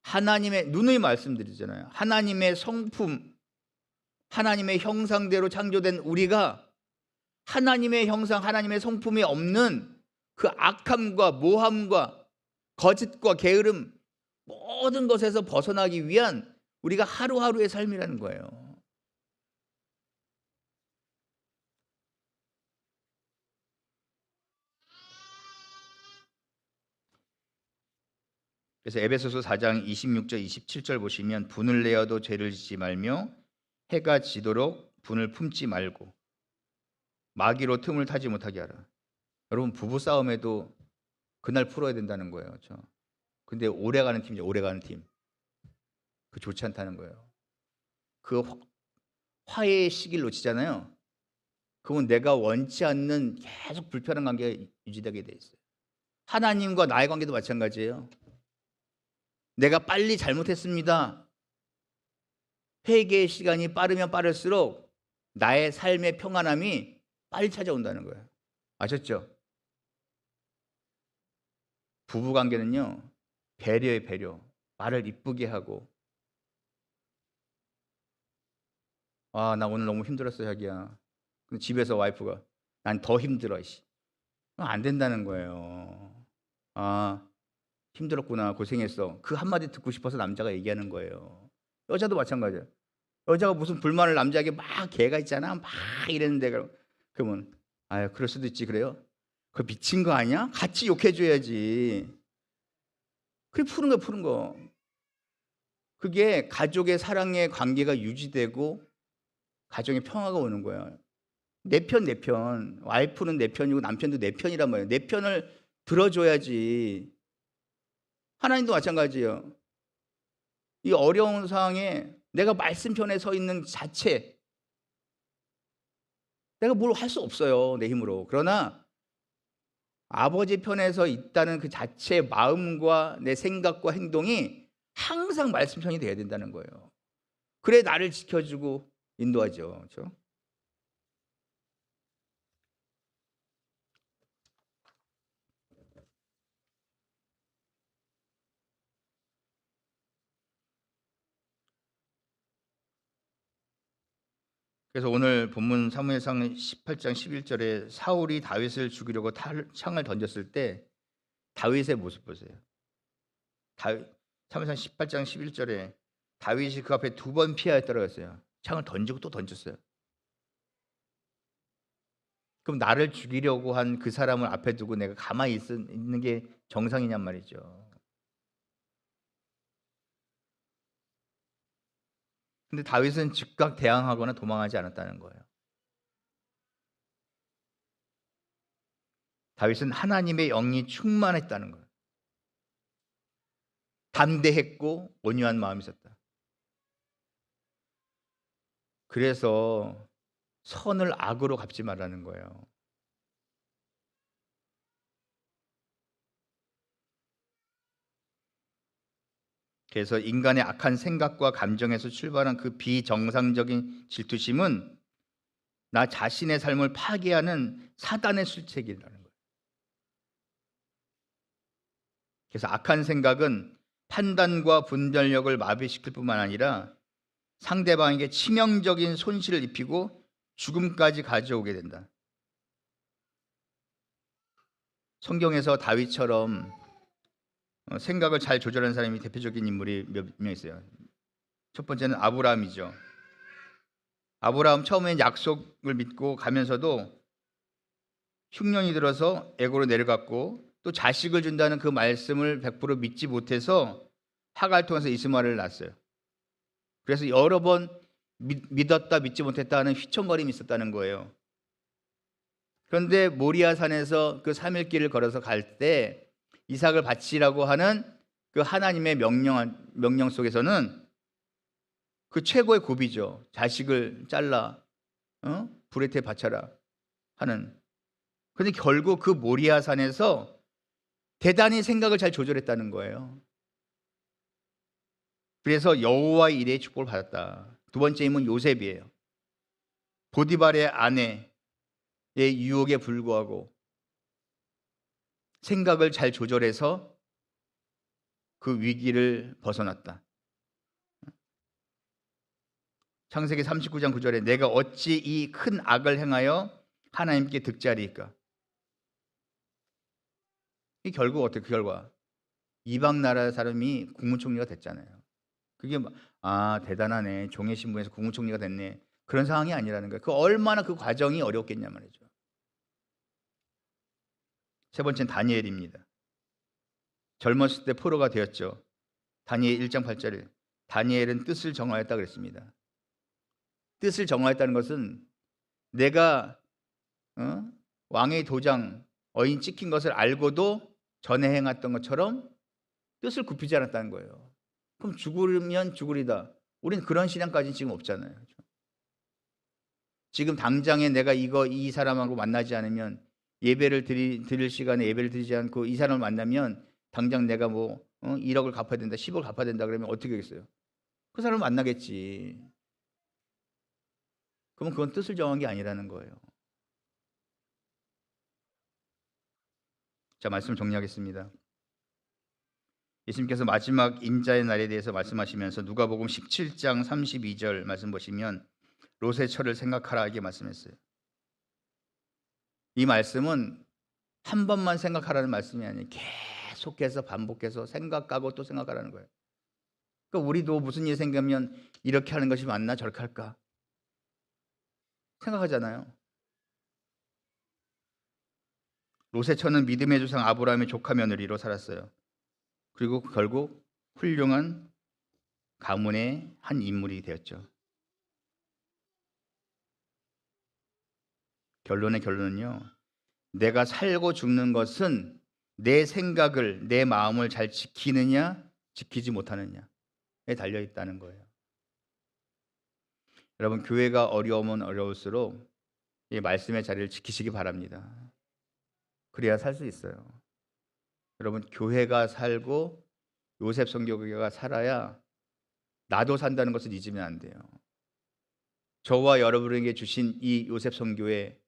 하나님의 누누이 말씀드리잖아요. 하나님의 성품, 하나님의 형상대로 창조된 우리가 하나님의 형상, 하나님의 성품이 없는 그 악함과 모함과 거짓과 게으름 모든 것에서 벗어나기 위한 우리가 하루하루의 삶이라는 거예요. 그래서 에베소서 4장 26절 27절 보시면 분을 내어도 죄를 짓지 말며 해가 지도록 분을 품지 말고 마귀로 틈을 타지 못하게 하라. 여러분 부부 싸움에도 그날 풀어야 된다는 거예요. 그렇죠? 근데 오래가는 팀이죠. 오래가는 팀. 그 좋지 않다는 거예요. 그 화해의 시기를 놓치잖아요. 그건 내가 원치 않는 계속 불편한 관계가 유지되게 돼 있어요. 하나님과 나의 관계도 마찬가지예요. 내가 빨리 잘못했습니다. 회개의 시간이 빠르면 빠를수록 나의 삶의 평안함이 빨리 찾아온다는 거예요. 아셨죠? 부부관계는요 배려의 배려, 말을 이쁘게 하고 나 오늘 너무 힘들었어 자기야. 근데 집에서 와이프가 난 더 힘들어. 안 된다는 거예요. 힘들었구나, 고생했어. 그 한마디 듣고 싶어서 남자가 얘기하는 거예요. 여자도 마찬가지예요. 여자가 무슨 불만을 남자에게 막 걔가 있잖아 막 이랬는데 그러면 그럴 수도 있지. 그래요? 그 미친 거 아니야? 같이 욕해줘야지. 그래 푸는 거야, 푸는 거. 그게 가족의 사랑의 관계가 유지되고 가정의 평화가 오는 거야. 내 편, 내 편. 와이프는 내 편이고 남편도 내 편이란 말이에요. 내 편을 들어줘야지. 하나님도 마찬가지예요. 이 어려운 상황에 내가 말씀편에 서 있는 자체 내가 뭘 할 수 없어요, 내 힘으로. 그러나 아버지 편에서 있다는 그 자체의 마음과 내 생각과 행동이 항상 말씀 편이 돼야 된다는 거예요. 그래 나를 지켜주고 인도하죠. 그렇죠? 그래서 오늘 본문 사무엘상 18장 11절에 사울이 다윗을 죽이려고 창을 던졌을 때 다윗의 모습 보세요. 사무엘상 18장 11절에 다윗이 그 앞에 2번 피하여 떨어졌어요. 창을 던지고 또 던졌어요. 그럼 나를 죽이려고 한 그 사람을 앞에 두고 내가 가만히 있는 게 정상이냔 말이죠. 근데 다윗은 즉각 대항하거나 도망하지 않았다는 거예요. 다윗은 하나님의 영이 충만했다는 거예요. 담대했고 온유한 마음이 있었다. 그래서 선을 악으로 갚지 말라는 거예요. 그래서 인간의 악한 생각과 감정에서 출발한 그 비정상적인 질투심은 나 자신의 삶을 파괴하는 사단의 술책이라는 거예요. 그래서 악한 생각은 판단과 분별력을 마비시킬 뿐만 아니라 상대방에게 치명적인 손실을 입히고 죽음까지 가져오게 된다. 성경에서 다윗처럼 생각을 잘 조절하는 사람이 대표적인 인물이 몇 명 있어요. 첫 번째는 아브라함이죠. 아브라함 처음엔 약속을 믿고 가면서도 흉년이 들어서 애고로 내려갔고 또 자식을 준다는 그 말씀을 100% 믿지 못해서 하가를 통해서 이스마엘을 낳았어요. 그래서 여러 번 믿었다 믿지 못했다 하는 휘청거림이 있었다는 거예요. 그런데 모리아 산에서 그 3일 길을 걸어서 갈 때 이삭을 바치라고 하는 그 하나님의 명령 속에서는 그 최고의 고비죠. 자식을 잘라 불에 태 바쳐라 하는. 그런데 결국 그 모리아 산에서 대단히 생각을 잘 조절했다는 거예요. 그래서 여호와의 일에 축복을 받았다. 두 번째 인물은 요셉이에요. 보디발의 아내의 유혹에 불구하고 생각을 잘 조절해서 그 위기를 벗어났다. 창세기 39장 9절에 내가 어찌 이 큰 악을 행하여 하나님께 득자리이까? 이 결국 어떻게 그 결과? 이방 나라 사람이 국무총리가 됐잖아요. 그게 대단하네. 종의 신분에서 국무총리가 됐네. 그런 상황이 아니라는 거예요. 얼마나 그 과정이 어렵겠냐 말이죠. 세 번째는 다니엘입니다. 젊었을 때 포로가 되었죠. 다니엘 1장 8절에 다니엘은 뜻을 정하였다 그랬습니다. 뜻을 정하였다는 것은 내가 왕의 도장 어인 찍힌 것을 알고도 전에 행했던 것처럼 뜻을 굽히지 않았다는 거예요. 그럼 죽으면 죽으리다. 우리는 그런 신앙까지는 지금 없잖아요. 지금 당장에 내가 이 사람하고 만나지 않으면 예배를 드릴 시간에 예배를 드리지 않고 이 사람을 만나면 당장 내가 1억을 갚아야 된다, 10억을 갚아야 된다 그러면 어떻게 하겠어요? 그 사람을 만나겠지. 그러면 그건 뜻을 정한 게 아니라는 거예요. 자, 말씀 정리하겠습니다. 예수님께서 마지막 인자의 날에 대해서 말씀하시면서 누가복음 17장 32절 말씀 보시면 롯의 철을 생각하라 이렇게 말씀했어요. 이 말씀은 한 번만 생각하라는 말씀이 아니에요. 계속해서 반복해서 생각하고 또 생각하라는 거예요. 그러니까 우리도 무슨 일이 생기면 이렇게 하는 것이 맞나 저렇게 할까 생각하잖아요. 롯의 처는 믿음의 조상 아브라함의 조카 며느리로 살았어요. 그리고 결국 훌륭한 가문의 한 인물이 되었죠. 결론은요. 내가 살고 죽는 것은 내 생각을, 내 마음을 잘 지키느냐, 지키지 못하느냐에 달려 있다는 거예요. 여러분, 교회가 어려우면 어려울수록 이 말씀의 자리를 지키시기 바랍니다. 그래야 살 수 있어요. 여러분, 교회가 살고 요셉 선교교회가 살아야 나도 산다는 것을 잊으면 안 돼요. 저와 여러분에게 주신 이 요셉 선교회를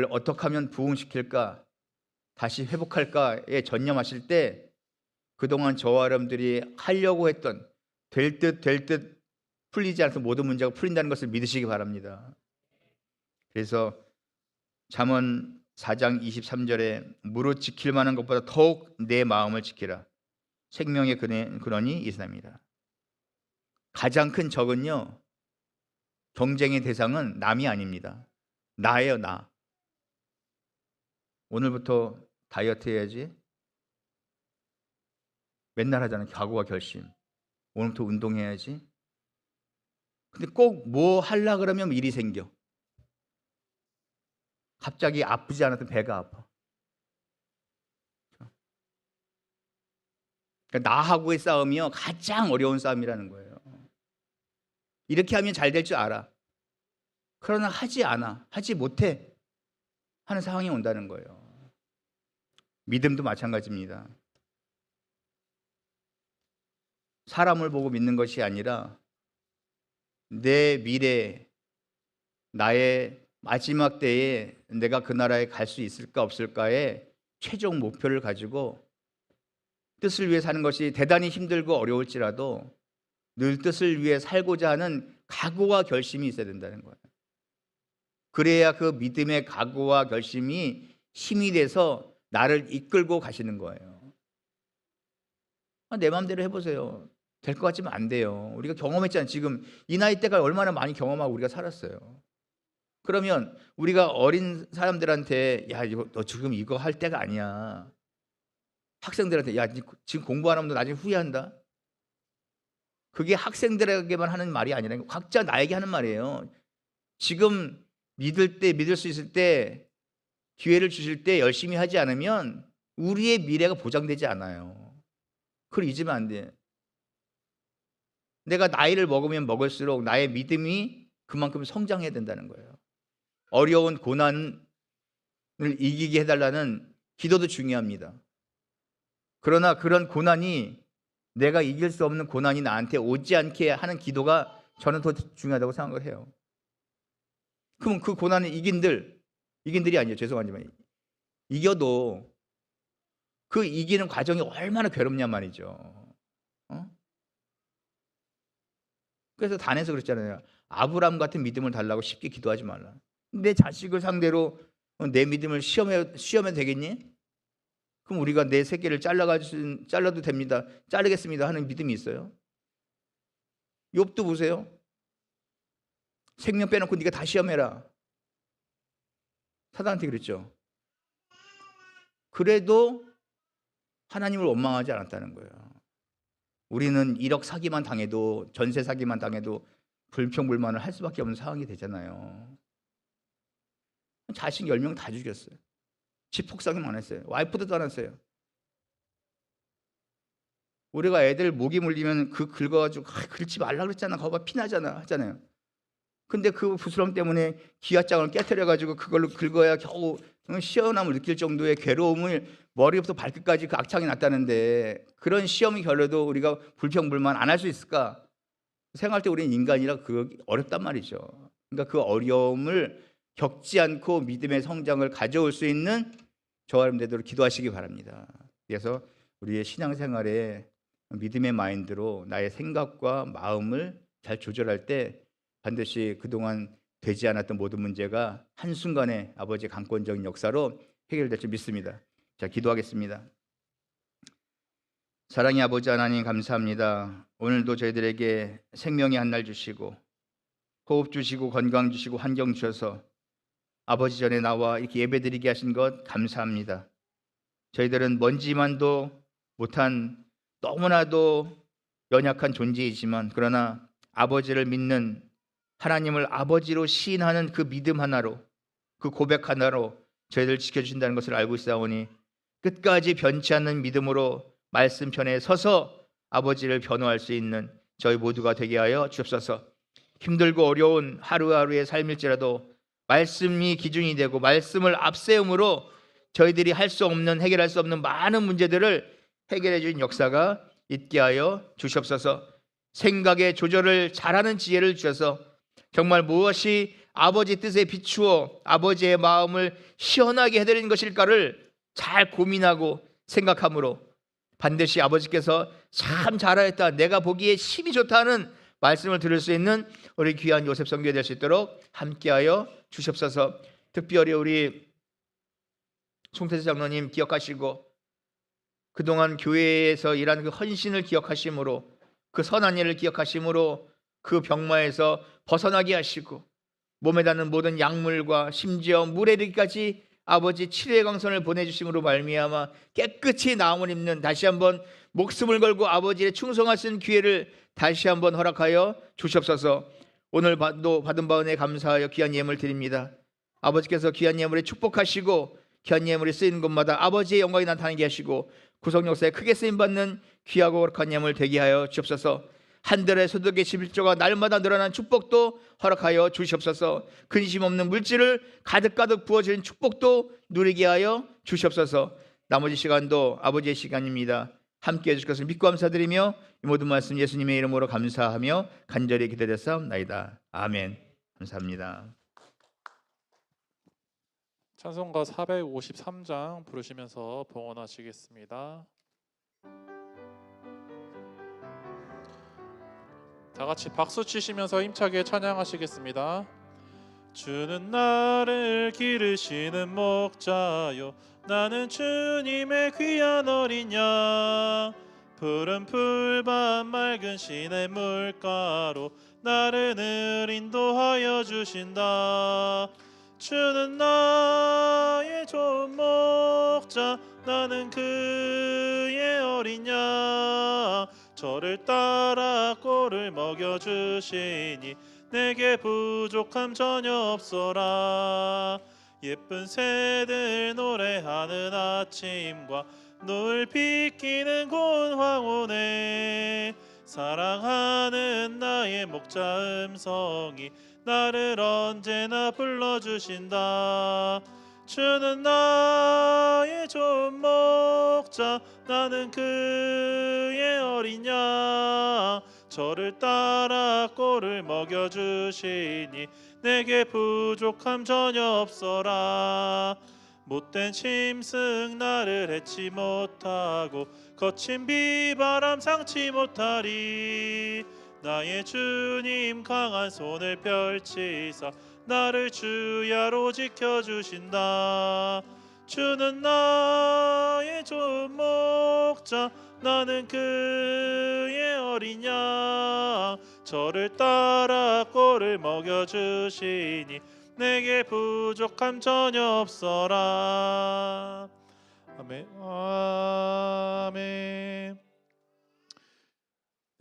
어떻게 하면 부흥시킬까, 다시 회복할까에 전념하실 때 그동안 저와 여러분들이 하려고 했던 될 듯 풀리지 않아서 모든 문제가 풀린다는 것을 믿으시기 바랍니다. 그래서 잠언 4장 23절에 무릇 지킬 만한 것보다 더욱 내 마음을 지키라. 생명의 근원이 이스라입니다. 가장 큰 적은요, 경쟁의 대상은 남이 아닙니다. 나예요, 나. 오늘부터 다이어트 해야지. 맨날 하잖아요. 각오와 결심. 오늘부터 운동해야지. 근데 꼭 뭐 하려 그러면 일이 생겨. 갑자기 아프지 않아도 배가 아파. 그러니까 나하고의 싸움이요, 가장 어려운 싸움이라는 거예요. 이렇게 하면 잘 될 줄 알아. 그러나 하지 않아, 하지 못해 하는 상황이 온다는 거예요. 믿음도 마찬가지입니다. 사람을 보고 믿는 것이 아니라 내 미래, 나의 마지막 때에 내가 그 나라에 갈 수 있을까 없을까의 최종 목표를 가지고 뜻을 위해 사는 것이 대단히 힘들고 어려울지라도 늘 뜻을 위해 살고자 하는 각오와 결심이 있어야 된다는 거예요. 그래야 그 믿음의 각오와 결심이 힘이 돼서 나를 이끌고 가시는 거예요. 내 마음대로 해보세요. 될 것 같지만 안 돼요. 우리가 경험했잖아요. 지금 이 나이 때가 얼마나 많이 경험하고 우리가 살았어요. 그러면 우리가 어린 사람들한테 야, 너 지금 이거 할 때가 아니야. 학생들한테 야, 지금 공부 안 하면 너 나중에 후회한다. 그게 학생들에게만 하는 말이 아니라 각자 나에게 하는 말이에요. 지금 믿을 수 있을 때, 기회를 주실 때 열심히 하지 않으면 우리의 미래가 보장되지 않아요. 그걸 잊으면 안 돼. 내가 나이를 먹으면 먹을수록 나의 믿음이 그만큼 성장해야 된다는 거예요. 어려운 고난을 이기게 해달라는 기도도 중요합니다. 그러나 그런 고난이, 내가 이길 수 없는 고난이 나한테 오지 않게 하는 기도가 저는 더 중요하다고 생각을 해요. 그럼 그 고난을 이긴들이 아니에요. 죄송하지만 이겨도 그 이기는 과정이 얼마나 괴롭냐 말이죠. 그래서 단에서 그랬잖아요. 아브라함 같은 믿음을 달라고 쉽게 기도하지 말라. 내 자식을 상대로 내 믿음을 시험해도 되겠니? 그럼 우리가 내 새끼를 잘라도 됩니다. 자르겠습니다 하는 믿음이 있어요? 욥도 보세요. 생명 빼놓고 네가 다 시험해라. 사단한테 그랬죠. 그래도 하나님을 원망하지 않았다는 거예요. 우리는 1억 사기만 당해도, 전세 사기만 당해도 불평불만을 할 수밖에 없는 상황이 되잖아요. 자식 10명 다 죽였어요. 집 폭삭이만 했어요. 와이프도 떠났어요. 우리가 애들 모기 물리면 긁어가지고 긁지 말라 그랬잖아. 거봐 피나잖아 하잖아요. 근데 그 부스럼 때문에 기와장을 깨트려가지고 그걸로 긁어야 겨우 시원함을 느낄 정도의 괴로움을 머리부터 발끝까지 그 악창이 났다는데, 그런 시험이 결려도 우리가 불평불만 안 할 수 있을까? 생각할 때 우리는 인간이라 그거 어렵단 말이죠. 그러니까 그 어려움을 겪지 않고 믿음의 성장을 가져올 수 있는 저와 여러분들도 기도하시기 바랍니다. 그래서 우리의 신앙생활에 믿음의 마인드로 나의 생각과 마음을 잘 조절할 때 반드시 그동안 되지 않았던 모든 문제가 한순간에 아버지의 강권적인 역사로 해결될 줄 믿습니다. 자, 기도하겠습니다. 사랑의 아버지 하나님, 감사합니다. 오늘도 저희들에게 생명의 한날 주시고 호흡 주시고 건강 주시고 환경 주셔서 아버지 전에 나와 이렇게 예배드리게 하신 것 감사합니다. 저희들은 먼지만도 못한 너무나도 연약한 존재이지만, 그러나 아버지를 믿는, 하나님을 아버지로 시인하는 그 믿음 하나로, 그 고백 하나로 저희들 지켜주신다는 것을 알고 있사오니 끝까지 변치 않는 믿음으로 말씀편에 서서 아버지를 변호할 수 있는 저희 모두가 되게 하여 주옵소서. 힘들고 어려운 하루하루의 삶일지라도 말씀이 기준이 되고 말씀을 앞세움으로 저희들이 할 수 없는, 해결할 수 없는 많은 문제들을 해결해 주신 역사가 있게 하여 주시옵소서. 생각의 조절을 잘하는 지혜를 주셔서 정말 무엇이 아버지 뜻에 비추어 아버지의 마음을 시원하게 해드리는 것일까를 잘 고민하고 생각함으로 반드시 아버지께서 참 잘하였다, 내가 보기에 힘이 좋다는 말씀을 들을 수 있는 우리 귀한 요셉 선교회 될 수 있도록 함께하여 주시옵소서. 특별히 우리 송태수 장로님 기억하시고 그동안 교회에서 일한 그 헌신을 기억하심으로 그 선한 일을 기억하심으로 그 병마에서 벗어나게 하시고 몸에 닿는 모든 약물과 심지어 물에 이르기까지 아버지 치료의 강선을 보내주심으로 말미암아 깨끗이 나음을 입는 다시 한번 목숨을 걸고 아버지의 충성할 수 있는 기회를 다시 한번 허락하여 주시옵소서. 오늘 받은 바 은혜 감사하여 귀한 예물 드립니다. 아버지께서 귀한 예물에 축복하시고 귀한 예물이 쓰이는 곳마다 아버지의 영광이 나타나게 하시고 구속 역사에 크게 쓰임받는 귀하고 거룩한 예물 되게 하여 주옵소서. 한 달에 소득의 11조가 날마다 늘어난 축복도 허락하여 주시옵소서. 근심 없는 물질을 가득가득 부어주는 축복도 누리게 하여 주시옵소서. 나머지 시간도 아버지의 시간입니다. 함께해 주실 것을 믿고 감사드리며 이 모든 말씀 예수님의 이름으로 감사하며 간절히 기도드렸사옵나이다. 아멘. 감사합니다. 찬송가 453장 부르시면서 봉헌하시겠습니다. 다 같이 박수 치시면서 힘차게 찬양하시겠습니다. 주는 나를 기르시는 목자요, 나는 주님의 귀한 어린 양. 푸른 풀밭 맑은 시내 물가로 나를 늘 인도하여 주신다. 주는 나의 좋은 목자, 나는 그의 어린 양. 저를 따라 꼴을 먹여주시니 내게 부족함 전혀 없어라. 예쁜 새들 노래하는 아침과 노을 비키는 고운 황혼에 사랑하는 나의 목자 음성이 나를 언제나 불러주신다. 주는 나의 좋은 목자, 나는 그의 어린 양. 저를 따라 꼴을 먹여주시니 내게 부족함 전혀 없어라. 못된 짐승 나를 해치 못하고 거친 비바람 상치 못하리. 나의 주님 강한 손을 펼치사 나를 주야로 지켜주신다. 주는 나의 좋은 목자, 나는 그의 어린 양. 저를 따라 꼴을 먹여주시니 내게 부족함 전혀 없어라. 아멘. 아멘.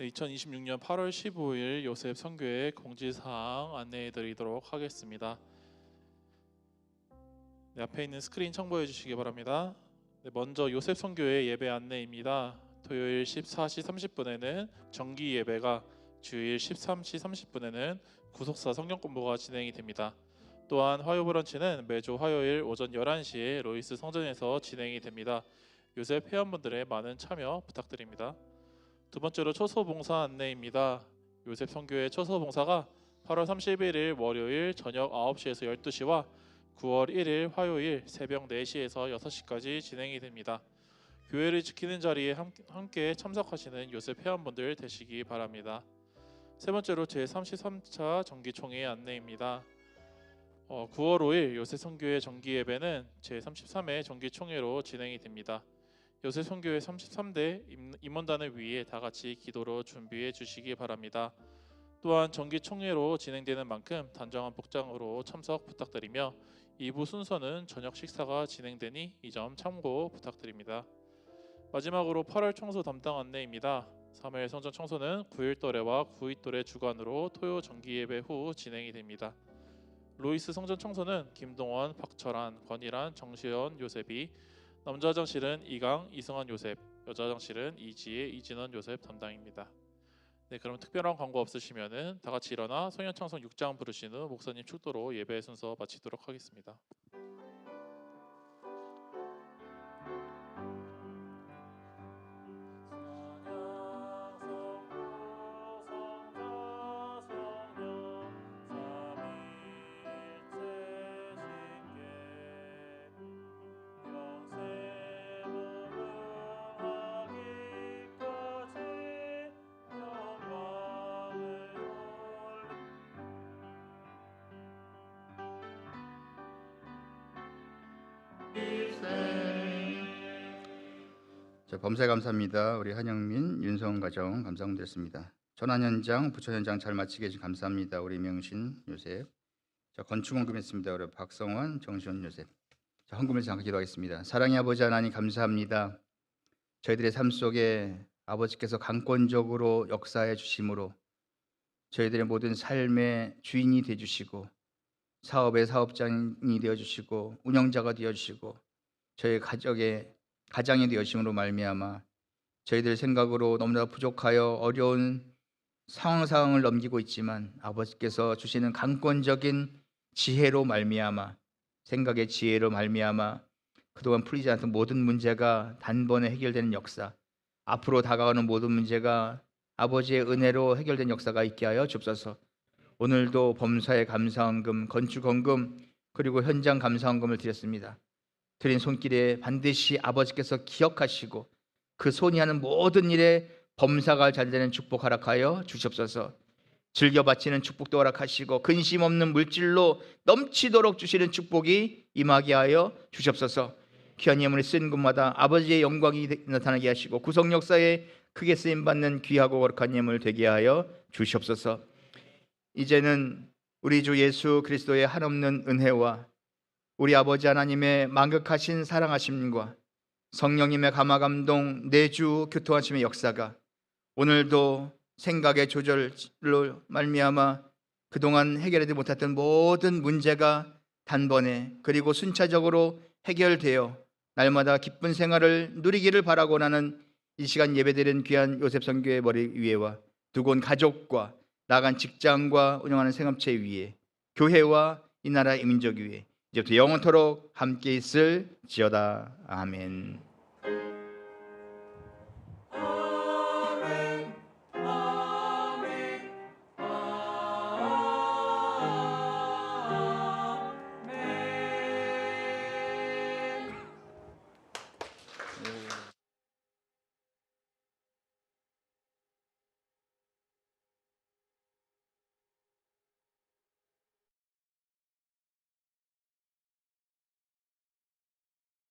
2026년 8월 15일 요셉 선교회 공지사항 안내해 드리도록 하겠습니다. 앞에 있는 스크린 첨부해 주시기 바랍니다. 먼저 요셉 선교회 예배 안내입니다. 토요일 14시 30분에는 정기 예배가, 주일 13시 30분에는 구속사 성경 공부가 진행이 됩니다. 또한 화요 브런치는 매주 화요일 오전 11시에 로이스 성전에서 진행이 됩니다. 요셉 회원분들의 많은 참여 부탁드립니다. 두 번째로 초소 봉사 안내입니다. 요셉 선교회 초소 봉사가 8월 31일 월요일 저녁 9시에서 12시와 9월 1일 화요일 새벽 4시에서 6시까지 진행이 됩니다. 교회를 지키는 자리에 함께 참석하시는 요셉 회원분들 되시기 바랍니다. 세 번째로 제33차 정기총회 안내입니다. 9월 5일 요셉 선교회 정기 예배는 제33회 정기총회로 진행이 됩니다. 요셉 선교회 33대 임원단을 위해 다 같이 기도로 준비해 주시기 바랍니다. 또한 정기총회로 진행되는 만큼 단정한 복장으로 참석 부탁드리며 2부 순서는 저녁 식사가 진행되니 이 점 참고 부탁드립니다. 마지막으로 8월 청소 담당 안내입니다. 3일 성전 청소는 9일 또래와 9위 또래 주관으로 토요 정기 예배 후 진행이 됩니다. 로이스 성전 청소는 김동원, 박철한, 권일한, 정시현 요셉이, 남자 화장실은 이강, 이승환 요셉, 여자 화장실은 이지혜, 이진원 요셉 담당입니다. 네, 그럼 특별한 광고 없으시면은 다 같이 일어나 소년 찬송 6장 부르신 후 목사님 축도로 예배 순서 마치도록 하겠습니다. 영광을 범사에 감사합니다. 우리 한영민, 윤성훈 가정 감사드렸습니다. 전환 현장, 부천 현장 잘 마치게 해주셔서 감사합니다. 우리 명신, 요셉. 자, 건축 헌금했습니다. 우리 박성원, 정시훈, 요셉. 자, 헌금을 잠깐 기도하겠습니다. 사랑의 아버지 하나님 감사합니다. 저희들의 삶 속에 아버지께서 강권적으로 역사해 주심으로 저희들의 모든 삶의 주인이 되어 주시고 사업의 사업장이 되어 주시고 운영자가 되어 주시고 저희 가장이 되어 주심으로 말미암아 저희들 생각으로 너무나 부족하여 어려운 상황을 넘기고 있지만 아버지께서 주시는 강권적인 지혜로 말미암아 생각의 지혜로 말미암아 그동안 풀리지 않던 모든 문제가 단번에 해결되는 역사, 앞으로 다가가는 모든 문제가 아버지의 은혜로 해결된 역사가 있게 하여 주옵소서. 오늘도 범사의 감사헌금, 건축헌금 그리고 현장 감사헌금을 드렸습니다. 드린 손길에 반드시 아버지께서 기억하시고 그 손이 하는 모든 일에 범사가 잘 되는 축복 허락하여 주시옵소서. 즐겨 바치는 축복도 허락하시고 근심 없는 물질로 넘치도록 주시는 축복이 임하게 하여 주시옵소서. 귀한 예물이 쓰인 곳마다 아버지의 영광이 나타나게 하시고 구속 역사에 크게 쓰임받는 귀하고 거룩한 예물 되게 하여 주시옵소서. 이제는 우리 주 예수 그리스도의 한없는 은혜와 우리 아버지 하나님의 만극하신 사랑하심과 성령님의 감화감동 내주 교통하심의 역사가 오늘도 생각의 조절로 말미암아 그동안 해결하지 못했던 모든 문제가 단번에 그리고 순차적으로 해결되어 날마다 기쁜 생활을 누리기를 바라고 하는 이 시간 예배드린 귀한 요셉 선교의 머리 위에와 두고 온 가족과 나간 직장과 운영하는 생업체 위에 교회와 이 나라의 민족 위에 이제부터 영원토록 함께 있을지어다. 아멘.